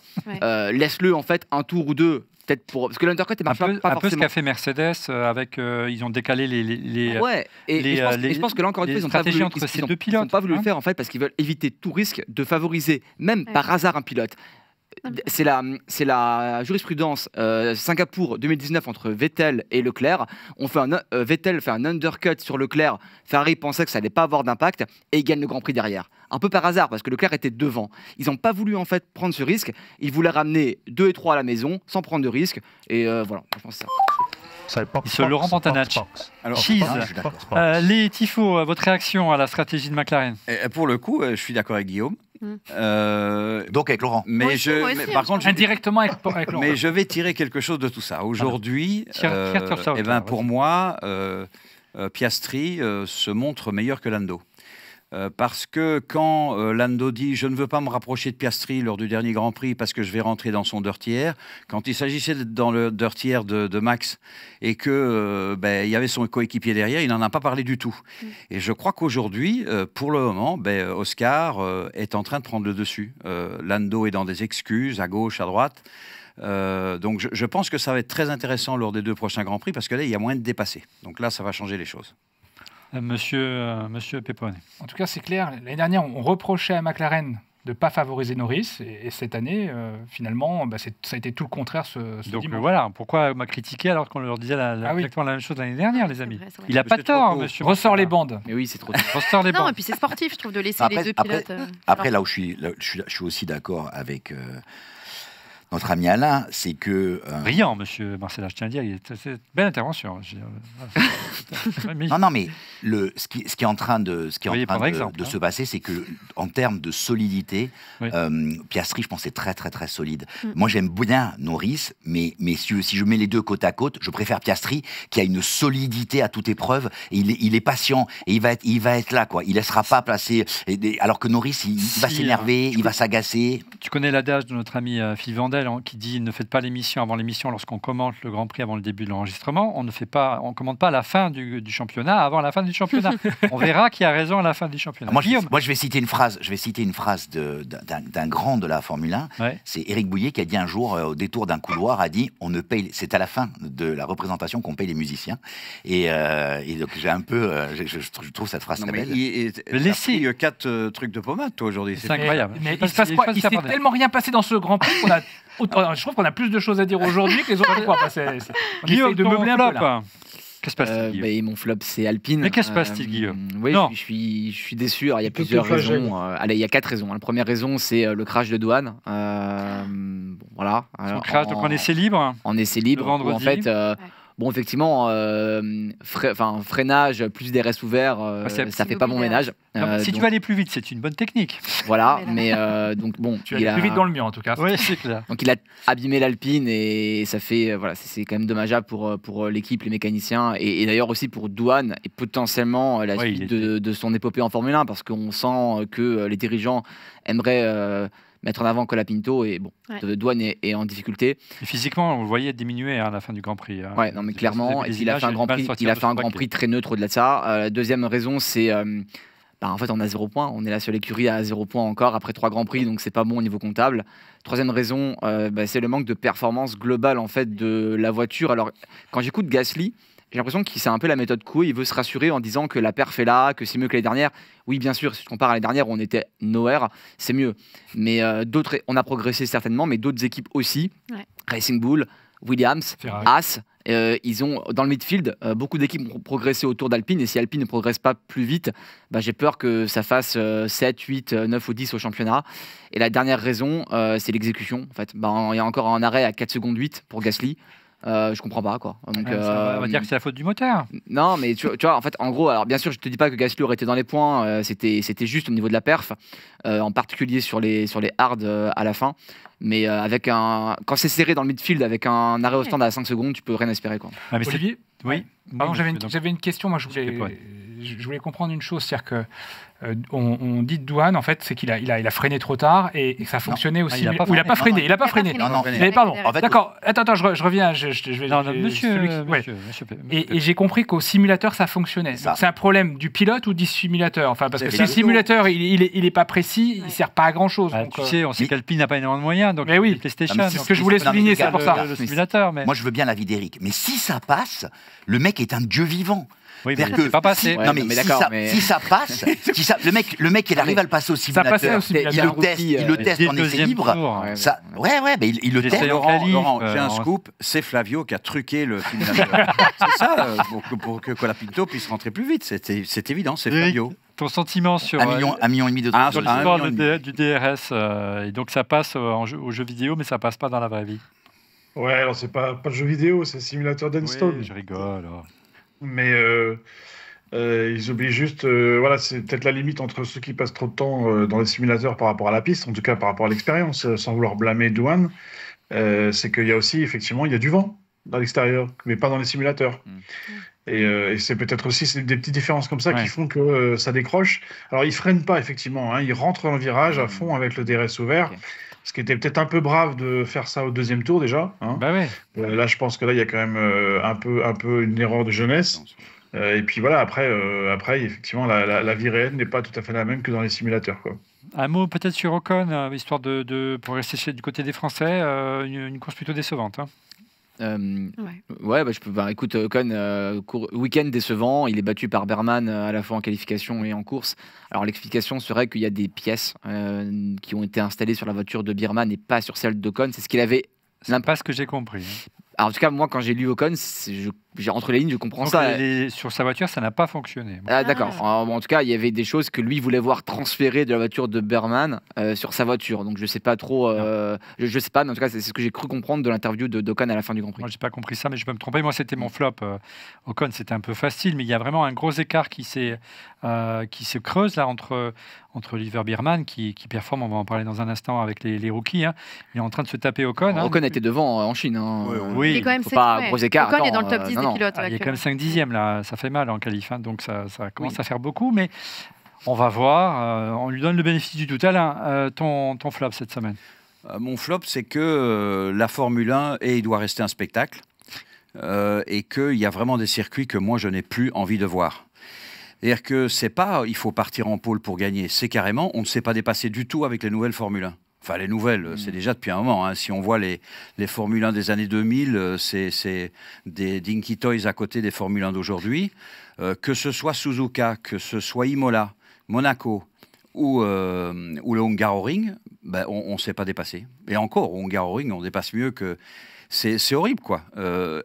Laisse-le en fait un tour ou deux. Peut-être parce que l'undercut est pas forcément. Un peu ce qu'a fait Mercedes avec ils ont décalé les je pense que là encore une fois ils n'ont pas voulu, entre ces deux pilotes. Ils n'ont pas voulu le faire en fait parce qu'ils veulent éviter tout risque de favoriser même par hasard un pilote. C'est la jurisprudence Singapour 2019 entre Vettel et Leclerc. Vettel fait un undercut sur Leclerc. Ferrari pensait que ça n'allait pas avoir d'impact et il gagne le Grand Prix derrière. Un peu par hasard parce que Leclerc était devant. Ils n'ont pas voulu en fait prendre ce risque. Ils voulaient ramener 2 et 3 à la maison sans prendre de risque. Et voilà, je pense que c'est ça. Sur Laurent Pantanach. Alors, Cheese, les tifos, votre réaction à la stratégie de McLaren? Pour le coup, je suis d'accord avec Guillaume. Donc avec Laurent. Par contre, indirectement avec Laurent. Mais je vais tirer quelque chose de tout ça. Aujourd'hui, pour moi, Piastri se montre meilleur que Lando. Parce que quand Lando dit « je ne veux pas me rapprocher de Piastri lors du dernier Grand Prix parce que je vais rentrer dans son dirtière », quand il s'agissait d'être dans le dirtière de Max et qu'il y avait son coéquipier derrière, il n'en a pas parlé du tout. Et je crois qu'aujourd'hui, pour le moment, Oscar est en train de prendre le dessus. Lando est dans des excuses à gauche, à droite. Donc je pense que ça va être très intéressant lors des 2 prochains Grands Prix parce que là, il y a moyen de dépasser. Donc là, ça va changer les choses. Monsieur Pepone. En tout cas, c'est clair. L'année dernière, on reprochait à McLaren de ne pas favoriser Norris. Et cette année, finalement, ça a été tout le contraire ce Donc dimanche. Voilà, pourquoi m'a critiqué alors qu'on leur disait exactement la même chose l'année dernière, les amis? Il n'a pas de tort, monsieur. Ressort les bandes. Mais oui, c'est trop tôt. Ressort les bandes. Non, et puis c'est sportif, je trouve, de laisser les deux pilotes. Après, là où je suis aussi d'accord avec notre ami Alain, c'est que... Brillant, monsieur Marcella, je tiens à dire, c'est une belle intervention. Non, mais ce qui est en train de se passer, c'est que en termes de solidité, Piastri, je pense, est très, très, très solide. Moi, j'aime bien Norris, mais si je mets les deux côte à côte, je préfère Piastri, qui a une solidité à toute épreuve, et il est patient, et il va être là, quoi. Il ne laissera pas placer... alors que Norris, il va s'énerver, il va s'agacer. Tu connais l'adage de notre ami Phil Vandel, qui dit ne faites pas l'émission avant l'émission lorsqu'on commente le Grand Prix avant le début de l'enregistrement. On commande pas la fin du championnat avant la fin du championnat. On verra qui a raison à la fin du championnat. Moi, je vais citer une phrase. D'un grand de la Formule 1. Ouais. C'est Éric Bouillet qui a dit un jour au détour d'un couloir, a dit on ne paye. C'est à la fin de la représentation qu'on paye les musiciens. Et donc j'ai un peu, je trouve cette phrase très belle. Laissez 4 trucs de pommade toi aujourd'hui. C'est incroyable. Mais il se passe quoi? Il s'est tellement rien passé dans ce Grand Prix je trouve qu'on a plus de choses à dire aujourd'hui que les autres fois. Guillaume, de meubler un peu là. Qu'est-ce qui se passe-t-il, mon flop, c'est Alpine. Mais qu'est-ce qui se passe-t-il, Guillaume? Oui, je suis déçu. Alors, il y a plusieurs raisons. Il y a 4 raisons. La première raison, c'est le crash de Douane. Voilà. Son crash, donc en essai libre. En essai libre. En fait, bon, effectivement, freinage plus des restes ouverts, ça fait pas bon ménage. Si tu veux aller plus vite, c'est une bonne technique. Voilà, mais donc bon, tu vas aller plus vite dans le mur en tout cas. Oui, c'est clair. Donc il a abîmé l'Alpine et ça fait c'est quand même dommageable pour l'équipe, les mécaniciens et d'ailleurs aussi pour Douane et potentiellement la suite de son épopée en Formule 1 parce qu'on sent que les dirigeants aimeraient mettre en avant Colapinto et bon, Douane est en difficulté. Et physiquement, on le voyait diminuer à la fin du Grand Prix. Ouais, non mais clairement, il a fait un Grand Prix très neutre au-delà de ça. Deuxième raison, c'est en fait on a 0 point, on est là sur l'écurie à 0 point encore après 3 Grands Prix, donc c'est pas bon au niveau comptable. Troisième raison, c'est le manque de performance globale en fait de la voiture. Alors quand j'écoute Gasly, j'ai l'impression que c'est un peu la méthode Coué. Il veut se rassurer en disant que la perf est là, que c'est mieux que l'année dernière. Oui, bien sûr, si tu compares à l'année dernière où on était nowhere, c'est mieux. Mais d'autres, on a progressé certainement, mais d'autres équipes aussi. Ouais. Racing Bull, Williams, As. Ils ont, dans le midfield, beaucoup d'équipes ont progressé autour d'Alpine. Et si Alpine ne progresse pas plus vite, j'ai peur que ça fasse 7, 8, 9 ou 10 au championnat. Et la dernière raison, c'est l'exécution. En fait, il y a encore un arrêt à 4 secondes 8 pour Gasly. Je comprends pas quoi. Donc, on va dire que c'est la faute du moteur. Non, mais tu vois, en fait, en gros, alors bien sûr, je te dis pas que Gasly aurait été dans les points. C'était juste au niveau de la perf, en particulier sur les hards à la fin. Mais quand c'est serré dans le midfield avec un arrêt au stand à 5 secondes, tu peux rien espérer quoi. Ah, mais Olivier, oui. Pardon, j'avais une question. Moi, je voulais comprendre une chose, c'est-à-dire que on dit de Douane, en fait, c'est qu'il a freiné trop tard et que ça fonctionnait aussi. Il n'a pas freiné. Non. Pardon. D'accord. Attends, je reviens. Je vais. Monsieur. Et j'ai compris qu'au simulateur, ça fonctionnait. Donc, c'est un problème du pilote ou du simulateur. Enfin, parce que si le simulateur, il est pas précis, il sert pas à grand chose. Tu sais, on sait qu'Alpine n'a pas énormément de moyens. Donc, mais oui. PlayStation. C'est ce que je voulais souligner. C'est pour ça. Le simulateur. Moi, je veux bien l'avis d'Eric. Mais si ça passe, le mec est un dieu vivant. Oui, mais c'est pas passé. Si ça passe, le mec, il arrive à le passer au simulateur. Il le teste en essai libre. Mais il le teste. Laurent, j'ai un scoop, c'est Flavio qui a truqué le simulateur. C'est ça, pour que Colapinto puisse rentrer plus vite. C'est évident, c'est Flavio. Ton sentiment sur $1,5 million de sur l'histoire du DRS, et donc ça passe au jeu vidéo, mais ça passe pas dans la vraie vie. Ouais, alors c'est pas le jeu vidéo, c'est le simulateur d'Enstone. Oui, je rigole. Mais ils oublient juste, c'est peut-être la limite entre ceux qui passent trop de temps dans les simulateurs par rapport à la piste, en tout cas par rapport à l'expérience, sans vouloir blâmer Douane, c'est qu'il y a aussi, effectivement, il y a du vent dans l'extérieur, mais pas dans les simulateurs. Et c'est peut-être aussi des petites différences comme ça qui font que ça décroche. Alors, ils freinent pas, effectivement, ils rentrent dans le virage à fond avec le DRS ouvert. Okay. Ce qui était peut-être un peu brave de faire ça au deuxième tour déjà. Là, je pense que là, il y a quand même un peu une erreur de jeunesse. Et puis voilà, après effectivement, la vie réelle n'est pas tout à fait la même que dans les simulateurs, quoi. Un mot peut-être sur Ocon, histoire pour rester du côté des Français, une course plutôt décevante. Écoute, Ocon, week-end décevant, il est battu par Berman à la fois en qualification et en course. Alors l'explication serait qu'il y a des pièces qui ont été installées sur la voiture de Berman et pas sur celle d'Ocon. C'est ce qu'il avait. C'est pas ce que j'ai compris. Alors, en tout cas, moi, quand j'ai lu Ocon, entre les lignes, je comprends ça. Sur sa voiture, ça n'a pas fonctionné. D'accord. En tout cas, il y avait des choses que lui voulait voir transférées de la voiture de Berman sur sa voiture. Donc, je sais pas trop. Je sais pas, mais en tout cas, c'est ce que j'ai cru comprendre de l'interview d'Ocon à la fin du Grand Prix. Moi, j'ai pas compris ça, mais je peux me tromper. Moi, c'était mon flop. Ocon, c'était un peu facile, mais il y a vraiment un gros écart qui se creuse là entre Oliver Biermann qui performe. On va en parler dans un instant avec les rookies. Il est en train de se taper Ocon. Ocon était devant en Chine. Oui. Il est quand même gros écart. Ocon est dans le top 10 des pilotes. Il y a quand même 5 dixièmes là, ça fait mal en qualif, donc ça commence à faire beaucoup, mais on va voir. On lui donne le bénéfice du doute. Alain, ton flop cette semaine? Mon flop, c'est que la Formule 1, il doit rester un spectacle, et qu'il y a vraiment des circuits que moi je n'ai plus envie de voir. C'est-à-dire que c'est pas il faut partir en pôle pour gagner, c'est carrément on ne s'est pas dépassé du tout avec les nouvelles Formule 1. Enfin, les nouvelles, c'est déjà depuis un moment. Si on voit les Formule 1 des années 2000, c'est des Dinky Toys à côté des Formule 1 d'aujourd'hui. Que ce soit Suzuka, que ce soit Imola, Monaco ou le Hungaroring, on ne s'est pas dépassé. Et encore, au Hungaroring, on dépasse mieux que... C'est horrible, quoi.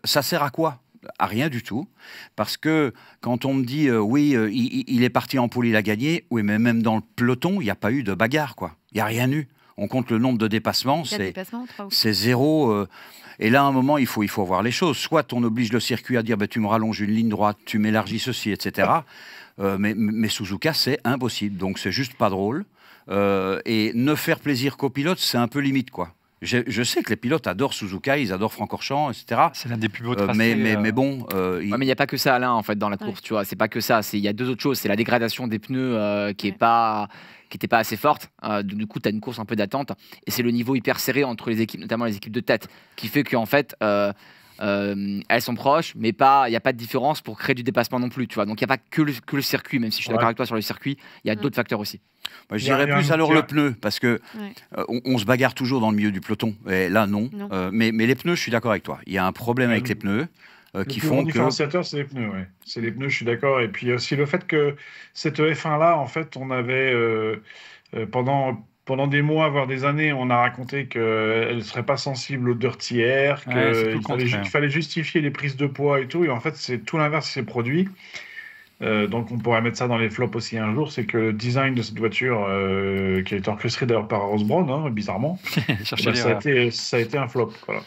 Ça sert à quoi ? À rien du tout. Parce que quand on me dit, il est parti en pôle, il a gagné, oui, mais même dans le peloton, il n'y a pas eu de bagarre, quoi. Il n'y a rien eu. On compte le nombre de dépassements, c'est 0. Et là, à un moment, il faut voir les choses. Soit on oblige le circuit à dire tu me rallonges une ligne droite, tu m'élargis ceci, etc. Mais Suzuka, c'est impossible. Donc, c'est juste pas drôle. Et ne faire plaisir qu'aux pilotes, c'est un peu limite, quoi. Je sais que les pilotes adorent Suzuka, ils adorent Francorchamps, etc. C'est l'un des plus beaux tracés. Mais bon... mais il n'y a pas que ça, Alain, en fait, dans la course. Tu vois, c'est pas que ça. Il y a deux autres choses. C'est la dégradation des pneus qui n'était pas assez forte. Du coup, tu as une course un peu d'attente. Et c'est le niveau hyper serré entre les équipes, notamment les équipes de tête, qui fait qu'en fait, elles sont proches, mais il n'y a pas de différence pour créer du dépassement non plus. Tu vois. Donc, il n'y a pas que le circuit, même si je suis d'accord avec toi sur le circuit, il y a d'autres facteurs aussi. Je dirais plus alors le pneu, parce que on se bagarre toujours dans le milieu du peloton. Et là, non. Mais les pneus, je suis d'accord avec toi. Il y a un problème avec les pneus. qui font que... Le différenciateur, c'est les pneus, ouais. C'est les pneus, je suis d'accord. Et puis aussi le fait que cette F1-là, en fait, on avait, pendant des mois, voire des années, on a raconté qu'elle ne serait pas sensible au dirty air, qu'il fallait justifier les prises de poids et tout. Et en fait, c'est tout l'inverse qui s'est produit. Donc on pourrait mettre ça dans les flops aussi un jour, c'est que le design de cette voiture, qui a été orchestré d'ailleurs par Ross Brown, bizarrement, ça a été un flop. Voilà.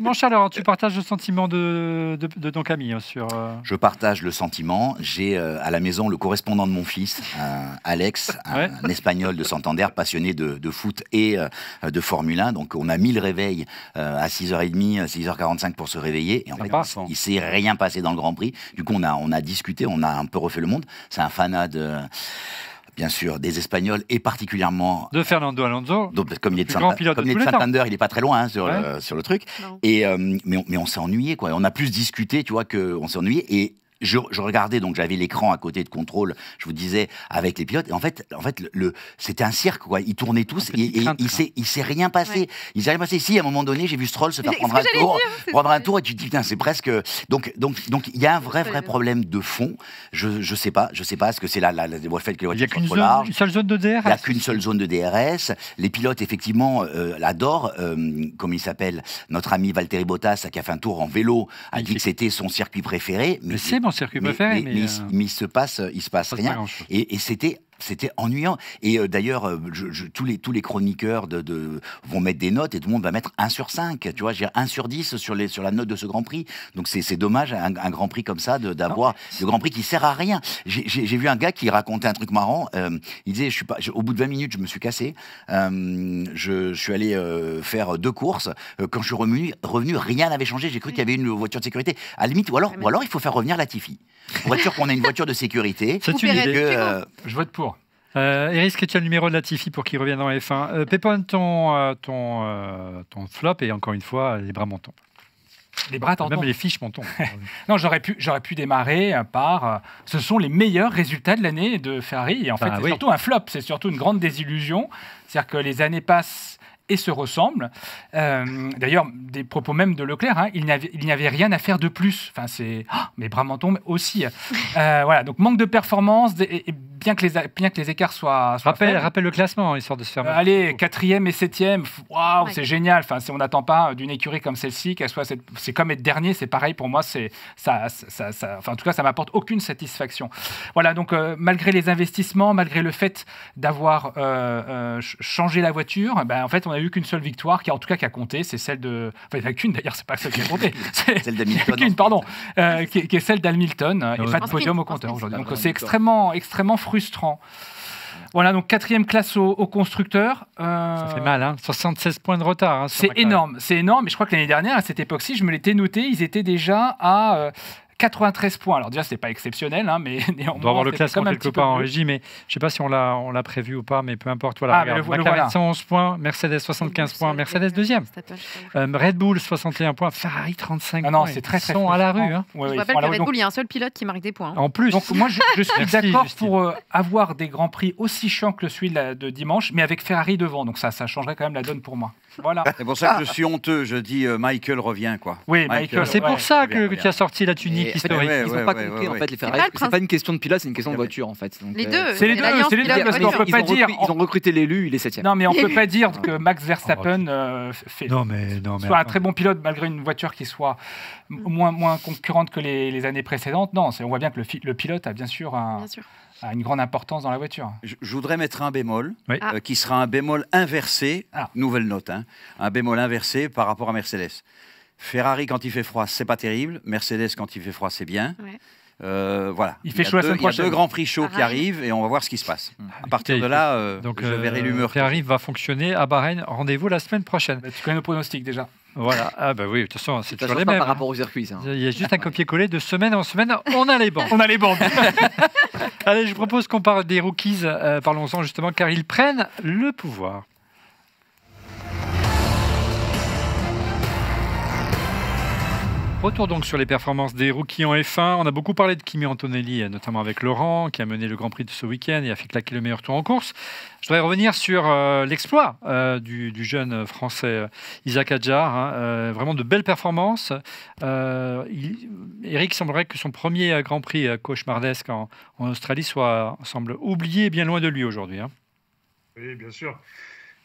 Mon cher Laurent, tu partages le sentiment de ton Camille sur... Je partage le sentiment. J'ai à la maison le correspondant de mon fils, Alex, un Espagnol de Santander, passionné de foot et de Formule 1. Donc on a mis le réveil à 6h30, 6h45 pour se réveiller. Et en fait, il ne s'est rien passé dans le Grand Prix. Du coup, on a discuté, on a un peu refait le monde. C'est un fanat bien sûr, des Espagnols et particulièrement... De Fernando Alonso. Donc, comme il est de Santander, il n'est pas très loin sur le truc. Et, mais on s'est ennuyé, quoi. On a plus discuté, tu vois, qu'on s'est ennuyé. Et je regardais, donc j'avais l'écran à côté de contrôle, je vous disais, avec les pilotes. Et en fait c'était un cirque, quoi. Ils tournaient tous et il s'est rien passé. Ouais. Il s'est rien passé. Si, à un moment donné, j'ai vu Stroll se faire prendre un tour et tu te dis, putain, c'est presque... Donc, il y a un vrai problème de fond. Je sais pas. Est-ce que c'est le fait que les voitures soient trop larges. Il n'y a qu'une seule zone de DRS. Il n'y a qu'une seule zone de DRS. Les pilotes, effectivement, l'adorent. Comme il s'appelle, notre ami Valtteri Bottas, qui a fait un tour en vélo, a dit que c'était son circuit préféré. Mais c'est mon circuit préféré. Mais il se passe rien. Et c'était ennuyant. Et d'ailleurs, tous les chroniqueurs vont mettre des notes et tout le monde va mettre 1 sur 5. Tu vois, j'ai 1 sur 10 sur la note de ce Grand Prix. Donc c'est dommage, un Grand Prix comme ça, d'avoir le Grand Prix qui sert à rien. J'ai vu un gars qui racontait un truc marrant. Il disait, au bout de 20 minutes, je me suis cassé. Je suis allé faire 2 courses. Quand je suis revenu, rien n'avait changé. J'ai cru qu'il y avait une voiture de sécurité. À la limite, ou alors il faut faire revenir Latifi. Pour être sûr qu'on a une voiture de sécurité. C'est une idée. Je vote pour. Eris, que tu as le numéro de Latifi pour qu'il revienne dans F1. Pépon, ton flop, et encore une fois, les bras montants. Les bras tendons. Même les fiches montants. Non, j'aurais pu démarrer par... ce sont les meilleurs résultats de l'année de Ferrari. Et en fait, c'est surtout un flop. C'est surtout une grande désillusion. C'est-à-dire que les années passent et se ressemblent. D'ailleurs, des propos même de Leclerc, il n'y avait rien à faire de plus. Enfin, c'est... mes bras mentons aussi. Voilà, donc manque de performance, et bien que les écarts soient rappelle le classement, histoire de se faire... allez, 4e et 7e, waouh, c'est génial. Enfin, on n'attend pas d'une écurie comme celle-ci qu'elle soit... C'est comme être dernier, c'est pareil pour moi. Enfin, en tout cas, ça ne m'apporte aucune satisfaction. Voilà, donc malgré les investissements, malgré le fait d'avoir changé la voiture, en fait, on n'a eu qu'une seule victoire qui a compté, c'est celle de... Enfin, il n'y en a qu'une d'ailleurs, c'est pas celle qui a compté. C'est celle d'Hamilton. Pardon, qui est celle d'Hamilton, et pas de podium au compteur aujourd'hui. Donc c'est extrêmement frustrant. Voilà, donc 4e classe au constructeur. Ça fait mal, 76 points de retard. C'est énorme, mais je crois que l'année dernière, à cette époque-ci, je me l'étais noté, ils étaient déjà à... 93 points. Alors déjà, c'est pas exceptionnel, mais néanmoins... On doit avoir le classement quelque part en régie, mais je sais pas si on l'a prévu ou pas, mais peu importe. Voilà, McLaren 111 points, Mercedes 75 points, Mercedes 2e. Red Bull 61 points, Ferrari 35 points. Non, c'est très Ils sont à la rue. Je rappelle que Red Bull, il y a un seul pilote qui marque des points. En plus. Donc moi, je suis d'accord pour avoir des grands prix aussi chiants que celui de dimanche, mais avec Ferrari devant. Donc ça changerait quand même la donne pour moi. Voilà. C'est pour ça que je suis honteux. Je dis Michael revient, quoi. Oui, Michael. C'est pour ça que tu as sorti la tunique historique. Ils n'ont pas compris, en fait, les Ferrari. C'est pas une question de pilote, c'est une question de voiture, en fait. Les deux. C'est les deux, parce qu'on peut pas dire... Ils ont recruté l'élu, il est 7e. Non, mais on peut pas dire que Max Verstappen soit un très bon pilote, malgré une voiture qui soit moins concurrente que les années précédentes. Non, on voit bien que le pilote a bien sûr a une grande importance dans la voiture. Je voudrais mettre un bémol, qui sera un bémol inversé, nouvelle note, un bémol inversé par rapport à Mercedes. Ferrari, quand il fait froid, c'est pas terrible. Mercedes, quand il fait froid, c'est bien. Voilà. Il fait chaud la semaine prochaine. Il y a 2 grands prix chauds qui arrivent et on va voir ce qui se passe. À partir de là, je verrai l'humeur. Ferrari va fonctionner à Bahreïn. Rendez-vous la semaine prochaine. Tu connais nos pronostics déjà. Voilà. Ah bah oui, de toute façon, c'est toujours les mêmes. Par rapport aux circuits. Il y a juste un copier-coller de semaine en semaine. On a les bancs. Allez, je propose qu'on parle des rookies. Parlons-en justement, car ils prennent le pouvoir. Retour donc sur les performances des rookies en F1. On a beaucoup parlé de Kimi Antonelli, notamment avec Laurent, qui a mené le Grand Prix de ce week-end et a fait claquer le meilleur tour en course. Je voudrais revenir sur l'exploit du jeune français Isaac Hadjar. Vraiment de belles performances. Eric semblerait que son premier Grand Prix cauchemardesque en Australie semble oublié, bien loin de lui aujourd'hui. Oui, bien sûr.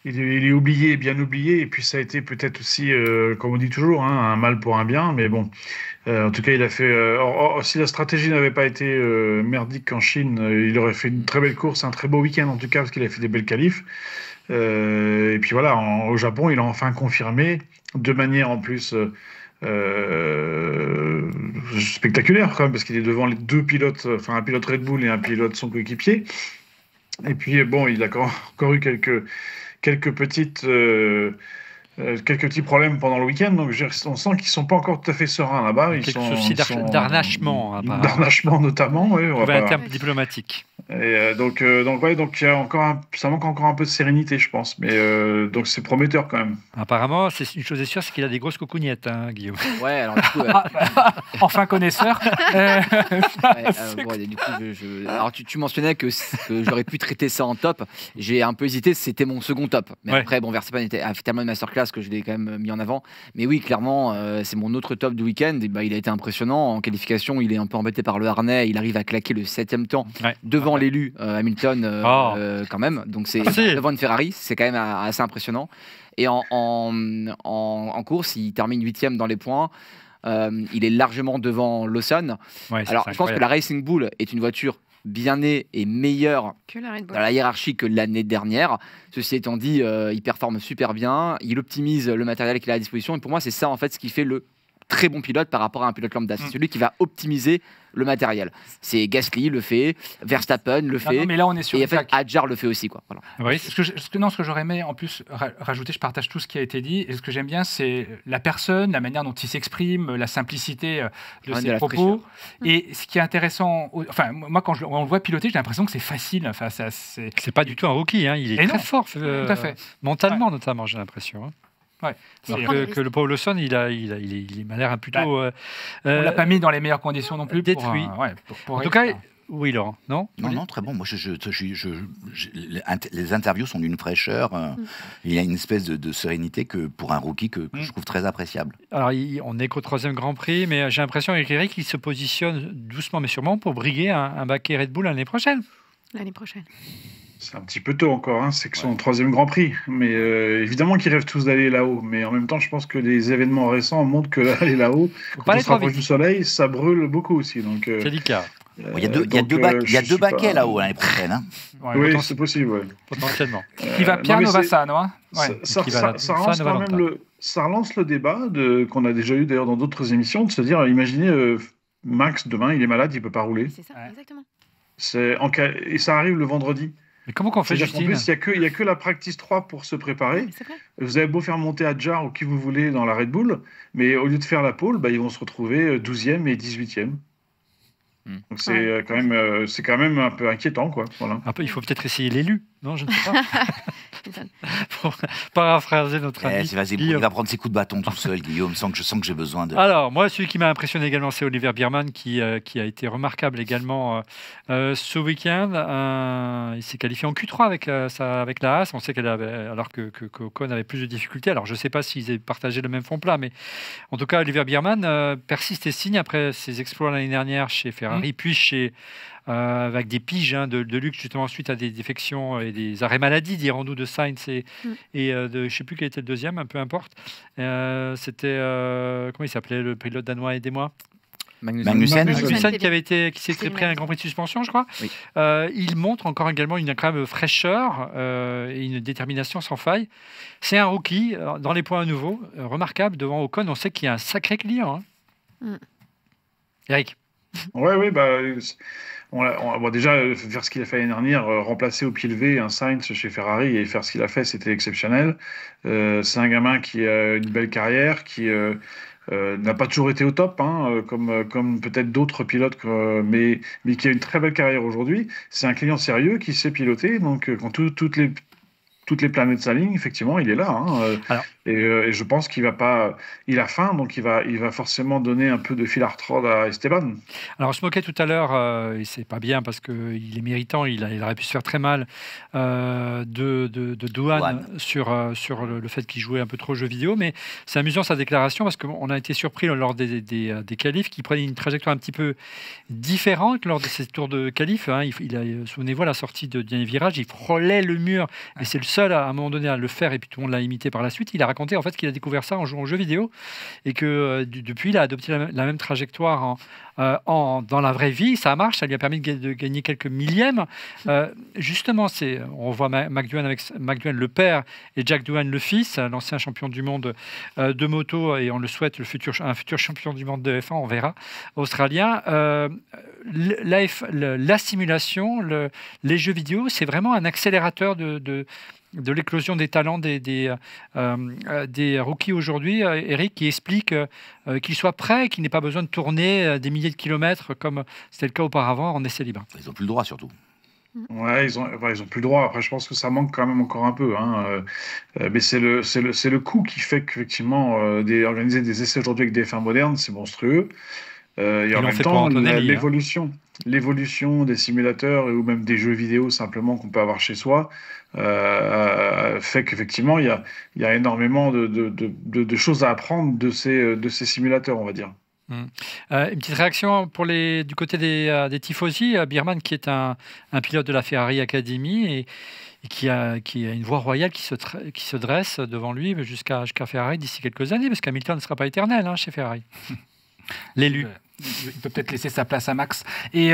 Il est oublié, bien oublié, et puis ça a été peut-être aussi, comme on dit toujours, un mal pour un bien, mais bon, en tout cas, il a fait. Si la stratégie n'avait pas été merdique en Chine, il aurait fait une très belle course, un très beau week-end en tout cas, parce qu'il a fait des belles qualifs. Et puis voilà, au Japon, il a enfin confirmé, de manière en plus spectaculaire quand même, parce qu'il est devant les deux pilotes, enfin un pilote Red Bull et un pilote son coéquipier. Et puis bon, il a encore eu quelques petits problèmes pendant le week-end, donc on sent qu'ils sont pas encore tout à fait sereins là-bas. Quelques soucis d'arnachement, d'arnachement notamment, oui. Un terme diplomatique. Et donc il y a ça manque encore un peu de sérénité, je pense, mais donc c'est prometteur quand même. Apparemment, une chose est sûre, c'est qu'il a des grosses cocognettes, Guillaume. Ouais, alors du coup, enfin connaisseur. Du coup, alors tu mentionnais que j'aurais pu traiter ça en top. J'ai un peu hésité, c'était mon second top. Mais après, bon, Verstappen a fait tellement de masterclass que je l'ai quand même mis en avant. Mais oui, clairement, c'est mon autre top du week-end. Et il a été impressionnant. En qualification, il est un peu embêté par le harnais. Il arrive à claquer le 7e temps devant l'élu Hamilton quand même. Donc c'est devant une Ferrari. C'est quand même assez impressionnant. Et en course, il termine 8e dans les points. Il est largement devant Lawson. Alors, je pense que la Racing Bull est une voiture bien née et meilleure dans la hiérarchie que l'année dernière. Ceci étant dit, il performe super bien, il optimise le matériel qu'il a à disposition, et pour moi c'est ça en fait ce qui fait le très bon pilote par rapport à un pilote lambda. C'est celui qui va optimiser le matériel. C'est Gasly le fait, Verstappen le fait, mais là on est sur et en fait Hadjar le fait aussi, quoi. Voilà. Oui. Ce que j'aurais aimé en plus rajouter, je partage tout ce qui a été dit, et ce que j'aime bien c'est la personne, la manière dont il s'exprime, la simplicité de ses propos. Et ce qui est intéressant, enfin moi quand on le voit piloter, j'ai l'impression que c'est facile. Enfin, c'est pas du tout un rookie, il est très fort, tout à fait. Mentalement notamment, j'ai l'impression. Ouais. Que le Paul Lawson, il m'a l'air plutôt. On l'a pas mis dans les meilleures conditions non plus. Détruit. En tout cas, oui, Laurent, non, très bon. Moi, les interviews sont d'une fraîcheur. Il y a une espèce de sérénité que pour un rookie que je trouve très appréciable. Alors, on n'est qu'au 3e Grand Prix, mais j'ai l'impression avec Eric, il se positionne doucement mais sûrement pour briguer un baquet Red Bull l'année prochaine. C'est un petit peu tôt encore, c'est que son 3e Grand Prix. Mais évidemment qu'ils rêvent tous d'aller là-haut. Mais en même temps, je pense que les événements récents montrent que aller là-haut, quand on se rapproche du soleil, ça brûle beaucoup aussi. Donc, c'est délicat. Il y a deux baquets là-haut l'année prochaine. Oui, c'est possible. Potentiellement. Qui va piano va ça, non? Ça relance le débat qu'on a déjà eu d'ailleurs dans d'autres émissions, de se dire, imaginez Max, demain, il est malade, il ne peut pas rouler. C'est ça, exactement. Et ça arrive le vendredi. Mais comment qu'on fait, Justine ? En plus, il n'y a que la Practice 3 pour se préparer. Vous avez beau faire monter Hadjar ou qui vous voulez dans la Red Bull, mais au lieu de faire la pole, ils vont se retrouver 12e et 18e. Donc c'est quand même un peu inquiétant, quoi. Voilà. Un peu, il faut peut-être essayer l'élu, non, je ne sais pas. Pour paraphraser notre ami. Il va prendre ses coups de bâton tout seul, Guillaume, sans que j'ai besoin de... Alors, moi, celui qui m'a impressionné également, c'est Oliver Biermann, qui a été remarquable également ce week-end. Il s'est qualifié en Q3 avec la Haas. On sait alors que Ocon avait plus de difficultés. Alors, je ne sais pas s'ils aient partagé le même fond plat, mais en tout cas, Oliver Biermann persiste et signe après ses exploits l'année dernière chez Ferrari, puis avec des piges de luxe justement suite à des défections et des arrêts maladie, dirons-nous, de Sainz et de, je ne sais plus quel était le deuxième, peu importe. C'était, comment il s'appelait, le pilote danois, aidez-moi. Magnussen qui s'était pris un Grand Prix de suspension, je crois. Oui. Il montre encore également une incroyable fraîcheur et une détermination sans faille. C'est un rookie dans les points à nouveau, remarquable devant Ocon. On sait qu'il y a un sacré client. Eric. Oui, on va déjà faire ce qu'il a fait l'année dernière, remplacer au pied levé un Sainz chez Ferrari et faire ce qu'il a fait, c'était exceptionnel. C'est un gamin qui a une belle carrière, qui n'a pas toujours été au top, comme peut-être d'autres pilotes, mais qui a une très belle carrière aujourd'hui. C'est un client sérieux qui sait piloter, donc quand tous toutes les planètes s'alignent, effectivement, il est là. Hein, et je pense qu'il va pas. Il a faim, donc il va forcément donner un peu de fil à retordre à Esteban. Alors, on se moquait tout à l'heure, et c'est pas bien parce qu'il est méritant, il aurait pu se faire très mal de Douane sur le fait qu'il jouait un peu trop aux jeux vidéo, mais c'est amusant sa déclaration parce qu'on a été surpris lors des qualifs qu'il prenait une trajectoire un petit peu différente lors de ces tours de qualif. Hein. Souvenez-vous, à la sortie de dernier virage, il frôlait le mur, et c'est le seul à un moment donné à le faire, et puis tout le monde l'a imité par la suite. Il a raconté en fait qu'il a découvert ça en jouant aux jeux vidéo et que depuis il a adopté la même trajectoire dans la vraie vie. Ça marche, ça lui a permis de gagner quelques millièmes. Justement, on voit McDouane avec McDouane le père et Jack Doohan le fils, l'ancien champion du monde de moto, et on le souhaite un futur champion du monde de F1, on verra, australien. La simulation, les jeux vidéo, c'est vraiment un accélérateur de l'éclosion des talents des rookies aujourd'hui, Eric, qui explique qu'ils soient prêts et qu'ils n'aient pas besoin de tourner des milliers de kilomètres comme c'était le cas auparavant en essai libre. Ils n'ont plus le droit, surtout. Ouais, ils ont plus le droit. Après, je pense que ça manque quand même encore un peu. Hein. Mais c'est le coût qui fait qu'effectivement, organiser des essais aujourd'hui avec des F1 modernes, c'est monstrueux. Et en même temps, l'évolution des simulateurs ou même des jeux vidéo simplement qu'on peut avoir chez soi fait qu'effectivement, il y a énormément de choses à apprendre de ces simulateurs, on va dire. Une petite réaction du côté des tifosi. Birman, qui est un pilote de la Ferrari Academy et qui a une voie royale qui se dresse devant lui jusqu'à Ferrari d'ici quelques années, parce qu'Hamilton ne sera pas éternel chez Ferrari. L'élu. Il peut peut-être laisser sa place à Max. Et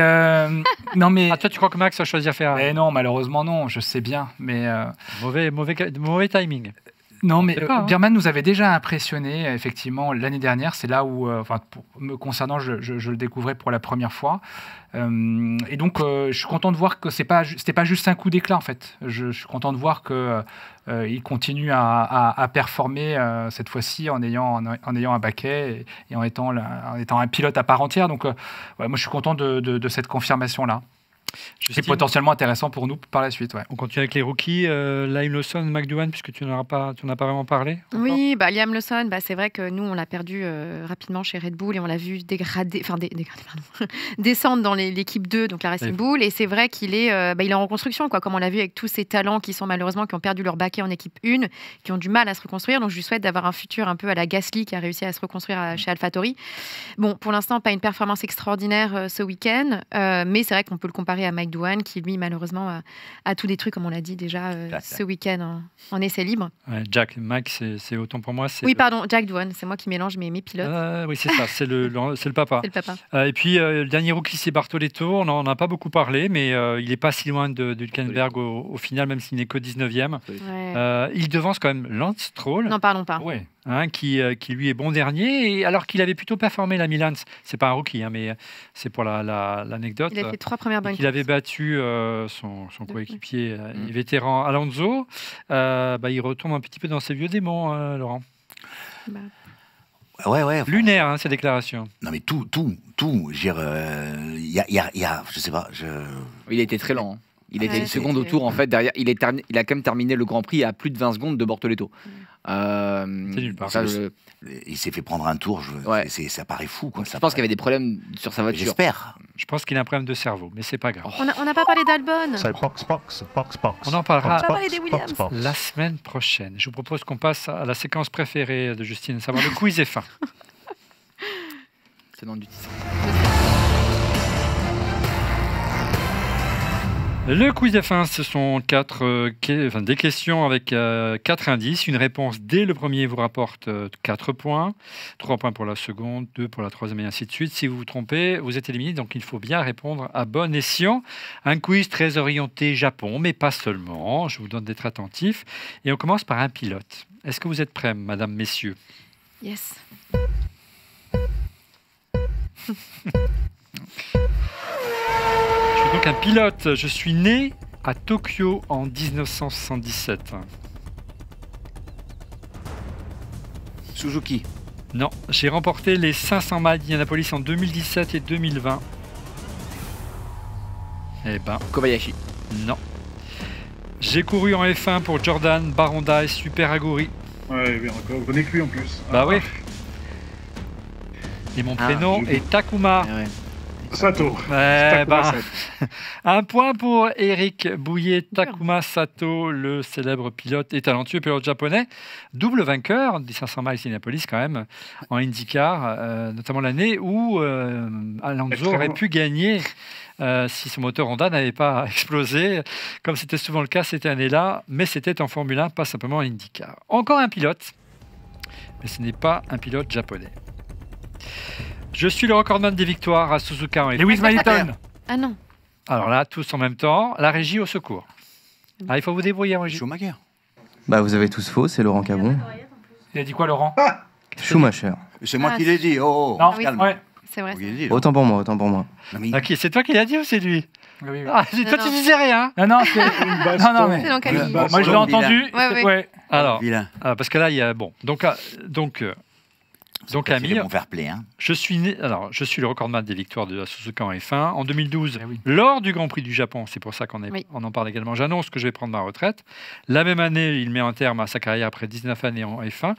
non, mais toi, tu crois que Max va choisir Ferrari? Non, malheureusement non. Je sais bien, mais mauvais timing. Non, mais Birman nous avait déjà impressionné, effectivement, l'année dernière. C'est là où, me concernant, je le découvrais pour la première fois. Et donc, je suis content de voir que c'était pas juste un coup d'éclat, en fait. Je suis content de voir qu'il continue à performer cette fois-ci en ayant un baquet et en étant un pilote à part entière. Donc, moi, je suis content de cette confirmation-là. C'est potentiellement intéressant pour nous par la suite. Ouais. On continue avec les rookies. Liam Lawson, McDouane, puisque tu n'en as pas vraiment parlé. Oui, Liam Lawson, c'est vrai que nous, on l'a perdu rapidement chez Red Bull et on l'a vu descendre dans l'équipe 2, donc la Racing Bull. Et c'est vrai qu'il est en reconstruction, comme on l'a vu avec tous ces talents qui ont perdu leur baquet en équipe 1, qui ont du mal à se reconstruire. Donc je lui souhaite d'avoir un futur un peu à la Gasly, qui a réussi à se reconstruire chez AlphaTauri. Bon, pour l'instant, pas une performance extraordinaire ce week-end, mais c'est vrai qu'on peut le comparer à Mike Doohan, qui lui malheureusement a tout détruit, comme on l'a dit déjà ce week-end en essai libre. Ouais, Mike, c'est autant pour moi. Oui, pardon, Jack Doohan, c'est moi qui mélange mes pilotes. Oui, c'est ça, c'est le papa. C'est le papa. Et puis le dernier rookie, c'est Bartoletto. On n'en a pas beaucoup parlé, mais il n'est pas si loin de Hülkenberg au final, même s'il n'est que 19e. Ouais. Il devance quand même Lance Stroll. N'en parlons pas. Ouais. Qui lui est bon dernier, et alors qu'il avait plutôt performé la Milan. C'est pas un rookie, mais c'est pour l'anecdote. Il a fait 3 premières bonnes courses. Il avait battu son coéquipier vétéran Alonso. Il retombe un petit peu dans ses vieux démons, Laurent. Ouais. Lunaire, ces déclarations. Non, mais tout. Je sais pas. Il a été très lent. Il était une seconde au tour, en fait, derrière. Il a quand même terminé le Grand Prix à plus de 20 secondes de Bortoletto. C'est nulle part. Il s'est fait prendre un tour, ça paraît fou. Je pense qu'il y avait des problèmes sur sa voiture. J'espère. Je pense qu'il a un problème de cerveau, mais c'est pas grave. On n'a pas parlé d'Albon. On en parlera des Williams. La semaine prochaine. Je vous propose qu'on passe à la séquence préférée de Justine, à savoir le quiz F1. C'est dans du titre. Le quiz F1, ce sont des questions avec 4 indices. Une réponse dès le premier vous rapporte 4 points, 3 points pour la seconde, 2 pour la troisième et ainsi de suite. Si vous vous trompez, vous êtes éliminé, donc il faut bien répondre à bon escient. Un quiz très orienté Japon, mais pas seulement. Je vous donne d'être attentif. Et on commence par un pilote. Est-ce que vous êtes prêts, madame, messieurs? Yes. Donc un pilote, je suis né à Tokyo en 1977. Suzuki. Non, j'ai remporté les 500 miles d'Indianapolis en 2017 et 2020. Kobayashi. Non. J'ai couru en F1 pour Jordan, Baronda et Super Aguri. Ouais, bien, on connaît que lui en plus. Oui. Et mon prénom est Takuma. Sato. Un point pour Eric Bouillet. Takuma Sato, le célèbre pilote et talentueux pilote japonais, double vainqueur des 500 miles Indianapolis quand même, en IndyCar, notamment l'année où Alonso aurait pu gagner si son moteur Honda n'avait pas explosé, comme c'était souvent le cas cette année-là, mais c'était en Formule 1, pas simplement en IndyCar. Encore un pilote, mais ce n'est pas un pilote japonais. Je suis le recordman des victoires à Suzuka en F1. Lewis Hamilton. Ah non. Alors là, tous en même temps, la régie au secours. Il faut vous débrouiller en régie. Schumacher. Vous avez tous faux, c'est Laurent Cabon. Il a dit quoi, Laurent? Schumacher. C'est moi qui l'ai dit. Oh, non, calme. ouais. C'est vrai. Autant pour moi. Non, mais C'est toi qui l'as dit ou c'est lui? Oui. Toi, tu disais rien. Non, c'est... non, mais... C'est dans quel livre? Moi, je l'ai entendu. Ouais. Alors, vilain. parce que là, il y a... Bon, donc Amir, Bon fair play, hein. je suis le recordman des victoires de la Suzuka en F1. En 2012, lors du Grand Prix du Japon, c'est pour ça qu'on en parle également, j'annonce que je vais prendre ma retraite. La même année, il met un terme à sa carrière après 19 années en F1.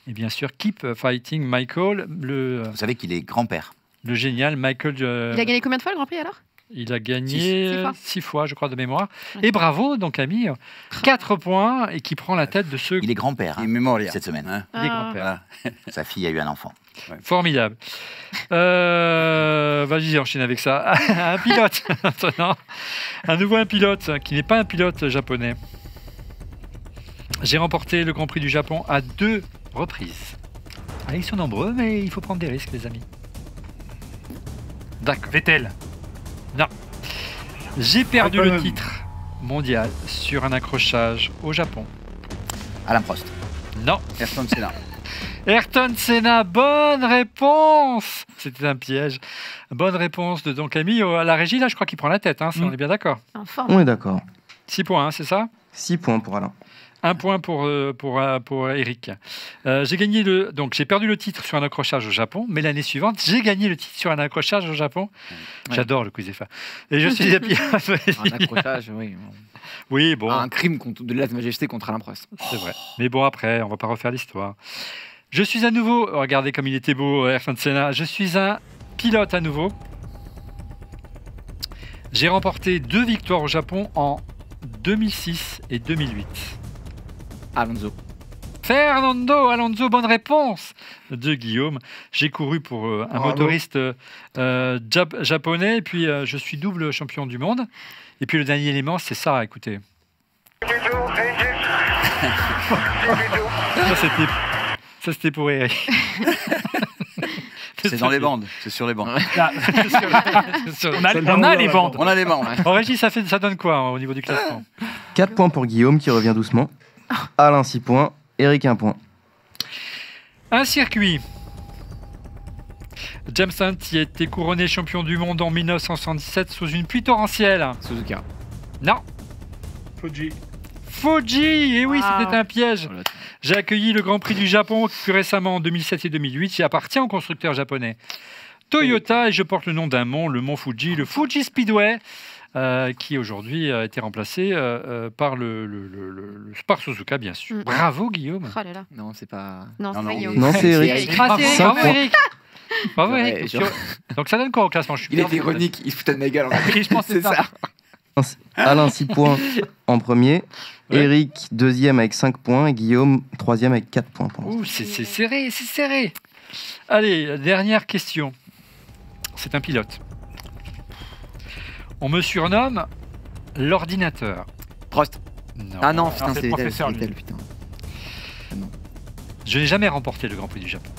Et bien sûr, Keep Fighting Michael, Vous savez qu'il est grand-père. le génial Michael... Il a gagné combien de fois le Grand Prix alors? Il a gagné 6 fois, je crois, de mémoire. Ouais. Et bravo, donc, Amir, 4 points et qui prend la tête de ceux... Il est grand-père, Il est hein, mémorial. cette semaine. Hein. Il est grand-père. Sa fille a eu un enfant. Formidable. Vas-y, enchaîne avec ça. Un pilote, maintenant. Un pilote qui n'est pas un pilote japonais. J'ai remporté le Grand Prix du Japon à 2 reprises. Ils sont nombreux, mais il faut prendre des risques, les amis. D'accord. Vettel. Non. J'ai perdu le titre mondial sur un accrochage au Japon. Alain Prost. Non. Ayrton Senna. Ayrton Senna, bonne réponse. C'était un piège. Bonne réponse de donc Camille à la régie. Là, je crois qu'il prend la tête. On est bien d'accord. On est d'accord. 6 points, c'est ça? 6 points pour Alain. 1 point pour Eric. J'ai perdu le titre sur un accrochage au Japon, mais l'année suivante, j'ai gagné le titre sur un accrochage au Japon. Ouais. J'adore le quiz F1. Et je suis un accrochage, oui. Oui, bon. Un crime de lèse-majesté contre Alain Prost. C'est vrai. Mais bon, après, on va pas refaire l'histoire. Je suis à nouveau, regardez comme il était beau, Ayrton Senna, je suis un pilote à nouveau. J'ai remporté 2 victoires au Japon en 2006 et 2008. Alonso. Fernando Alonso, bonne réponse de Guillaume. J'ai couru pour un motoriste japonais et puis je suis double champion du monde. Et puis le dernier élément, c'est ça, écoutez. Ça, c'était pour Eric. C'est dans les bandes, c'est sur les bandes. On a les bandes. On a les bandes. En régie, ça donne quoi au niveau du classement? 4 points pour Guillaume qui revient doucement. Alain 6 points, Eric 1 point. Un circuit. James Hunt y a été couronné champion du monde en 1977 sous une pluie torrentielle. Suzuka. Non. Fuji, et oui, Wow. c'était un piège. J'ai accueilli le Grand Prix du Japon plus récemment en 2007 et 2008, qui appartient au constructeur japonais Toyota, et je porte le nom d'un mont, le mont Fuji, le Fuji Speedway, qui aujourd'hui a été remplacé par par Suzuka, bien sûr. Bravo, Guillaume. Oh là là. Non, c'est pas... Non, c'est pas Guillaume. Non, c'est Eric. Bravo, Cinq points. Eric. Bravo, Ouais, Eric. genre- Donc ça donne quoi au classement? Je suis Il était ironique, il se foutait de ma gueule. Et je pense que c'est ça. Alain 6 points en premier. Ouais. Eric 2e avec 5 points. Et Guillaume 3e avec 4 points. Pour l'instant. Ouh, c'est serré, c'est serré. Allez, dernière question. C'est un pilote. On me surnomme l'ordinateur. Prost. Non. Ah non, putain, c'est c'est le professeur, Vettel, lui. putain. Je n'ai jamais remporté le Grand Prix du Japon.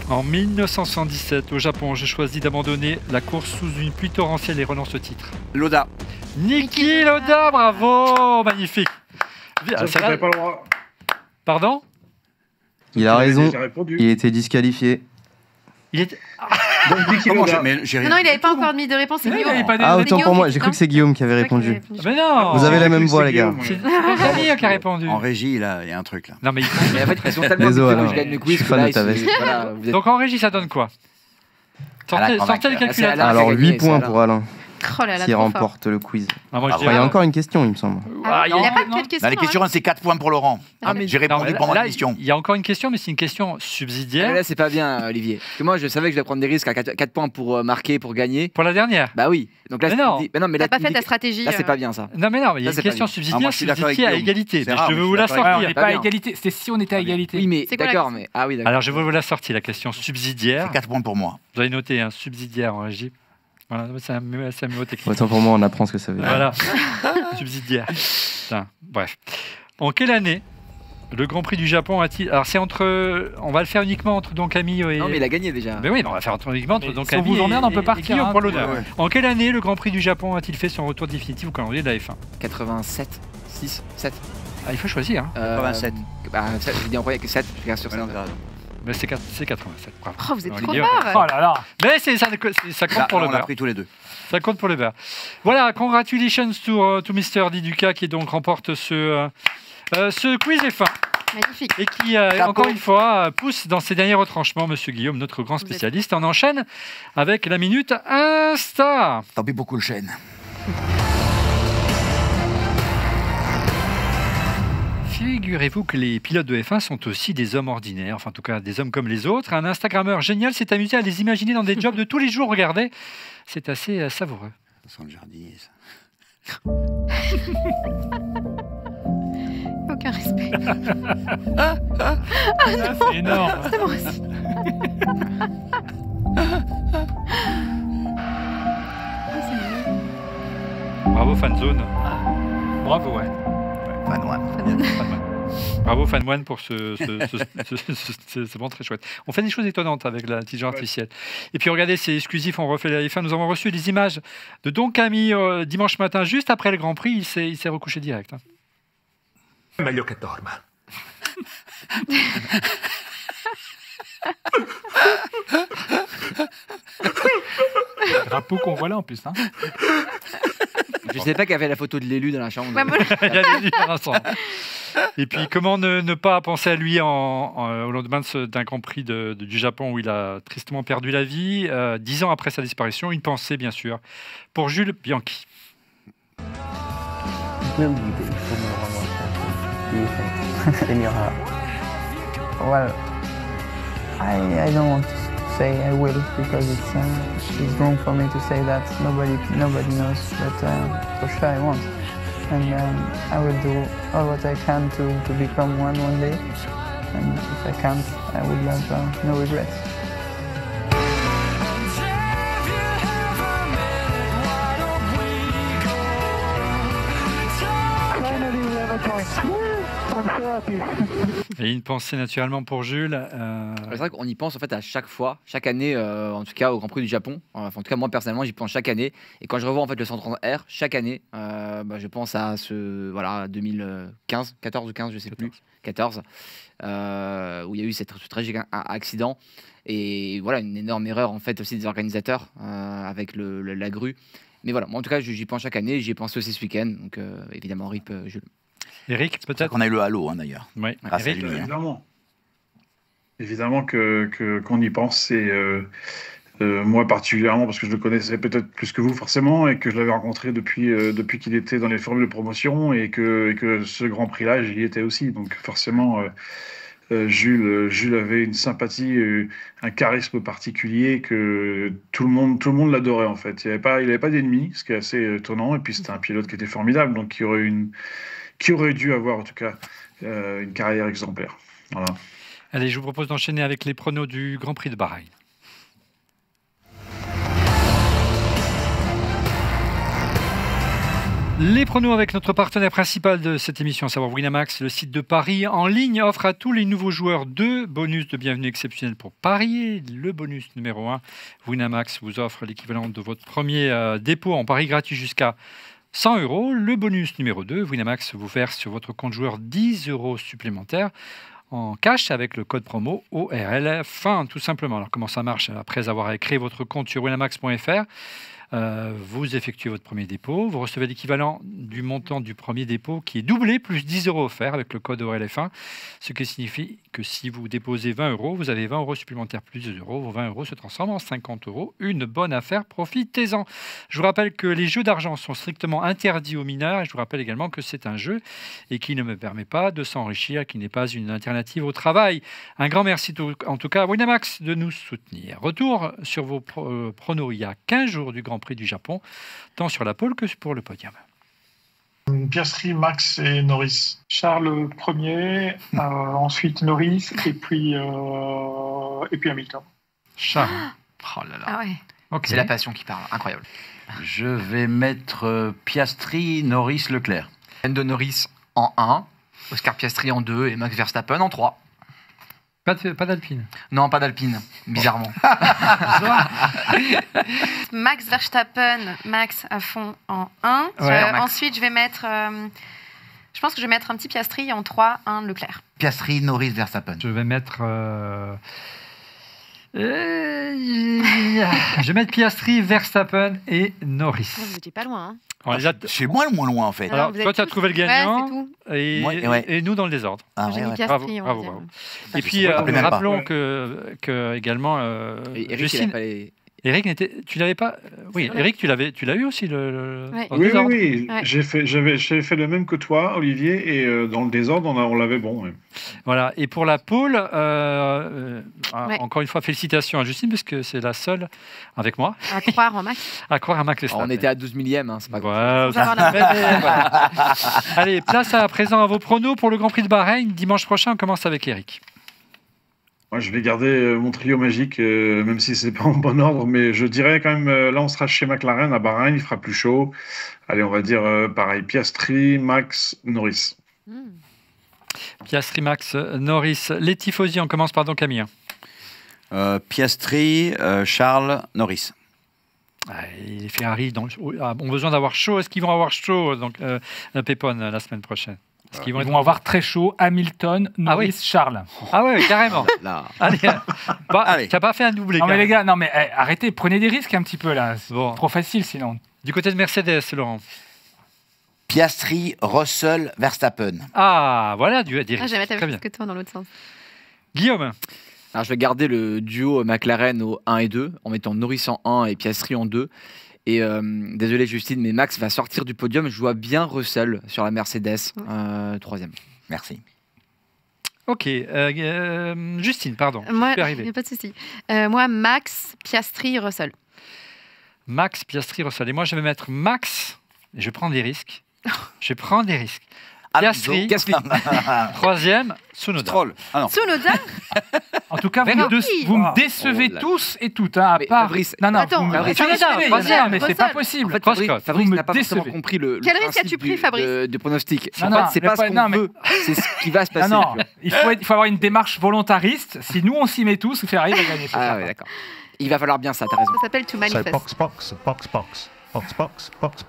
En 1977, au Japon, je choisis d'abandonner la course sous une pluie torrentielle et renonce au titre. Loda. Niki Loda, bravo, magnifique. Ça, t'avais pas le droit. Pardon? Il a raison. J'ai répondu. Il était disqualifié. Il était... Donc, Niki Comment Loda. j'ai Non, il n'avait pas encore mis de réponse. C'est Non, il Guillaume. avait pas Ah, C'est autant Guillaume pour moi. qui- J'ai cru non que c'est Guillaume qui avait C'est toi qui avais répondu. Mais non. Vous avez la même J'ai cru voix, que les gars. c'était C'est Guillaume, Camille qui a répondu. En régie, là, il y a un truc là. Non, mais Mais en fait, ils sont tellement Désolé, habitués que Alain. je gagne le Je quiz. suis que fan là, de ta ils- veste. voilà, vous êtes- Donc en régie, ça donne quoi? Alain, Sortez le Ah, c'est calculateur. Alain. Alors fait 8 gagner, points c'est pour Alain. Oh là là, s'il trop remporte le quiz. Moi, Il y a encore une question, il me semble. Il n'y a pas de question. Les questions, c'est 4 points pour Laurent. J'ai répondu pendant la question. Il y a encore une question, mais c'est une question subsidiaire. Là, c'est pas bien, Olivier. Parce que moi, je savais que je devais prendre des risques à 4 points pour marquer, pour gagner. Pour la dernière. Bah oui. Donc là, mais non. Mais t'as pas fait ta stratégie. Là, c'est pas bien ça. Non, mais il y a une question subsidiaire à égalité. Je veux vous la sortir. On n'est pas à égalité. C'est si on était à égalité. Oui, mais d'accord. Mais ah oui, d'accord. Alors, je vais vous la sortir, la question subsidiaire. C'est 4 points pour moi. Vous avez noté un subsidiaire en régie. Voilà, c'est un mot technique. Autant pour moi, on apprend ce que ça veut dire. Voilà, subsidiaire. Putain, bref. En quelle année le Grand Prix du Japon a-t-il... Alors, c'est entre... On va le faire uniquement entre Don Camillo et... Non, mais il a gagné déjà. Mais oui, on va faire uniquement entre Don Camillo si on vous emmerde, on peut partir. Guillaume pour l'honneur. En quelle année le Grand Prix du Japon a-t-il fait son retour définitif au calendrier de la F1 87, 6, 7. Ah, il faut choisir. 87. J'ai dit en premier que 7, je regarde sur ça. Mais c'est 87. Bravo. Oh, vous êtes trop Guillaume. fort. Oh là là. Mais ça compte pour le On l'a beurre. pris tous les deux. Ça compte pour le beurre. Voilà, congratulations to Mr. Diduca qui donc remporte ce quiz F1. Magnifique. Et qui, encore une fois, pousse dans ses derniers retranchements, Monsieur Guillaume, notre grand spécialiste. On enchaîne avec la minute Insta. Tant pis beaucoup le chêne. Figurez-vous que les pilotes de F1 sont aussi des hommes ordinaires, enfin en tout cas des hommes comme les autres. Un Instagrammeur génial s'est amusé à les imaginer dans des jobs de tous les jours. Regardez, c'est assez savoureux. Ça sent le jardinier, ça. Aucun respect. C'est énorme. C'est moi aussi. Bravo Fanzone. Bravo, ouais. Bravo Fanone pour c'est vraiment très chouette. On fait des choses étonnantes avec l'intelligence artificielle. Et puis regardez, c'est exclusif, on refait la F1. Nous avons reçu des images de Don Camillo dimanche matin, juste après le Grand Prix. Il s'est recouché direct. Meglio che dorma. Le drapeau qu'on voit là en plus. Hein. Je ne sais pas qu'il y avait la photo de l'élu dans la chambre. Il y a l'élu dans l'ensemble. Et puis, comment ne pas penser à lui au lendemain d'un Grand Prix du Japon où il a tristement perdu la vie, 10 ans après sa disparition. Une pensée, bien sûr, pour Jules Bianchi. Will you be Formula 1 World Champion, do you think, in your heart? Well, I don't want to say I will because it's wrong for me to say that. Nobody knows, but for sure I want. And I will do all what I can to become one day. And if I can't, I will have no regrets. Et une pensée naturellement pour Jules. C'est vrai qu'on y pense en fait à chaque fois, chaque année, en tout cas au Grand Prix du Japon. Enfin, en tout cas moi personnellement j'y pense chaque année. Et quand je revois en fait le 130R chaque année, je pense à 2015, 14 ou 15, je sais plus, 14, où il y a eu ce tragique accident. Et voilà, une énorme erreur en fait aussi des organisateurs avec la grue. Mais voilà, moi en tout cas j'y pense chaque année. J'y ai pensé aussi ce week-end. Donc évidemment RIP Jules. Eric, peut-être qu'on a eu le halo d'ailleurs. Oui, Eric, évidemment qu'on y pense. Et moi particulièrement, parce que je le connaissais peut-être plus que vous forcément, et que je l'avais rencontré depuis qu'il était dans les forums de promotion, et que ce Grand Prix-là, j'y étais aussi. Donc forcément, Jules avait une sympathie, un charisme particulier que tout le monde l'adorait en fait. Il avait pas d'ennemis, ce qui est assez étonnant. Et puis c'était un pilote qui était formidable, donc qui aurait dû avoir en tout cas une carrière exemplaire. Voilà. Allez, je vous propose d'enchaîner avec les pronos du Grand Prix de Bahreïn. Les pronos avec notre partenaire principal de cette émission, à savoir Winamax, le site de Paris en ligne, offre à tous les nouveaux joueurs 2 bonus de bienvenue exceptionnels pour parier. Le bonus numéro 1, Winamax vous offre l'équivalent de votre premier dépôt en pari gratuit jusqu'à 100 €. Le bonus numéro 2, Winamax vous verse sur votre compte joueur 10 € supplémentaires en cash avec le code promo ORL fin tout simplement. Alors comment ça marche? Après avoir créé votre compte sur winamax.fr, Vous effectuez votre premier dépôt, vous recevez l'équivalent du montant du premier dépôt qui est doublé, plus 10 € offerts avec le code ORLF1, ce qui signifie que si vous déposez 20 €, vous avez 20 € supplémentaires plus 2 €, vos 20 € se transforment en 50 €. Une bonne affaire, profitez-en. Je vous rappelle que les jeux d'argent sont strictement interdits aux mineurs et je vous rappelle également que c'est un jeu et qui ne me permet pas de s'enrichir, qui n'est pas une alternative au travail. Un grand merci en tout cas à Winamax de nous soutenir. Retour sur vos pronos il y a 15 jours du Grand Prix du Japon, tant sur la pole que pour le podium. Piastri, Max et Norris. Charles premier, ensuite Norris et puis Hamilton. Charles. Oh là là. Ah ouais. Okay. C'est la passion qui parle, incroyable. Je vais mettre Piastri, Norris, Leclerc. Lando Norris en 1, Oscar Piastri en 2 et Max Verstappen en 3. Pas d'Alpine. Non, pas d'Alpine, bizarrement. Max Verstappen, Max à fond en 1. Ouais, ensuite, je vais mettre... je pense que je vais mettre un petit Piastri en 3, 1 Leclerc. Piastri, Norris, Verstappen. Je vais mettre... je vais mettre Piastri, Verstappen et Norris. Vous n'étiez pas loin. Hein. C'est moi le moins loin en fait. Alors, toi, tu as trouvé le gagnant ouais, et nous dans le désordre. Ah, j'ai mis Piastri. Bravo. Et puis, rappelons que également, Justine... Eric, tu l'avais pas. Oui, Eric, tu l'as eu aussi ouais. Oui. Ouais. J'ai fait le même que toi, Olivier, et dans le désordre, on l'avait bon. Ouais. Voilà. Et pour la pole, encore une fois, félicitations à Justine, parce que c'est la seule avec moi. À croire en Max. À croire à Max Verstappen. On était à 12 millième, hein, c'est pas grave. Voilà. Allez, place à présent à vos pronos pour le Grand Prix de Bahreïn. Dimanche prochain, on commence avec Eric. Moi, je vais garder mon trio magique, même si c'est pas en bon ordre, mais je dirais quand même, là, on sera chez McLaren à Bahreïn, il fera plus chaud. Allez, on va dire pareil, Piastri, Max, Norris. Piastri, Max, Norris. Les tifosi, on commence par donc Camille. Piastri, Charles, Norris. Les Ferrari ont besoin d'avoir chaud. Est-ce qu'ils vont avoir chaud, donc, Pépone, la semaine prochaine? Ils vont avoir très chaud. Hamilton, Norris, Charles. Ah ouais, carrément. Allez, tu n'as pas fait un doublé. Non mais les gars, arrêtez, prenez des risques un petit peu là. C'est trop facile sinon. Du côté de Mercedes, Laurent. Piastri, Russell, Verstappen. Ah, voilà, des risques. Je vais mettre la même chose que toi dans l'autre sens. Guillaume. Alors, je vais garder le duo McLaren au 1 et 2 en mettant Norris en 1 et Piastri en 2. Et désolé Justine, mais Max va sortir du podium. Je vois bien Russell sur la Mercedes, 3e. Merci. Ok. Justine, pardon. Moi, il n'y a pas de souci. Moi, Max, Piastri, Russell. Max, Piastri, Russell. Et moi, je vais mettre Max. Et je vais prendre des risques. Piastri, 3e, Tsunoda. Stroll. Ah non. Tsunoda. En tout cas, vous me décevez tous et toutes. Hein, à part... Fabrice, attends, Tsunoda, mais c'est pas possible. En fait, Fabrice n'a pas forcément compris le Quel risque as-tu pris, Fabrice de pronostic. C'est pas ce qu'on veut, c'est ce qui va se passer. Non, il faut avoir une démarche volontariste. Si nous, on s'y met tous, Ferrari va gagner. Ah oui, d'accord. Il va falloir bien ça, t'as raison. Ça s'appelle to manifest.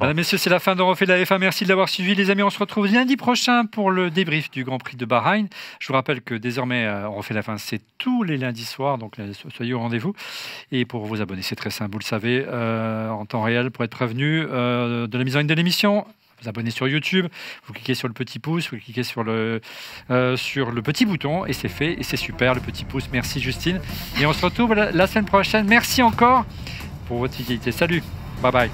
Mesdames, messieurs, c'est la fin d'On refait de la F1. Merci de l'avoir suivi, les amis. On se retrouve lundi prochain pour le débrief du Grand Prix de Bahreïn. Je vous rappelle que désormais, On refait la fin, c'est tous les lundis soirs, donc soyez au rendez-vous. Et pour vous abonner, c'est très simple, vous le savez, en temps réel, pour être prévenu de la mise en ligne de l'émission. Vous abonnez sur YouTube, vous cliquez sur le petit pouce, vous cliquez sur le petit bouton et c'est fait, et c'est super, le petit pouce. Merci Justine. Et on se retrouve la semaine prochaine. Merci encore pour votre fidélité. Salut, bye bye.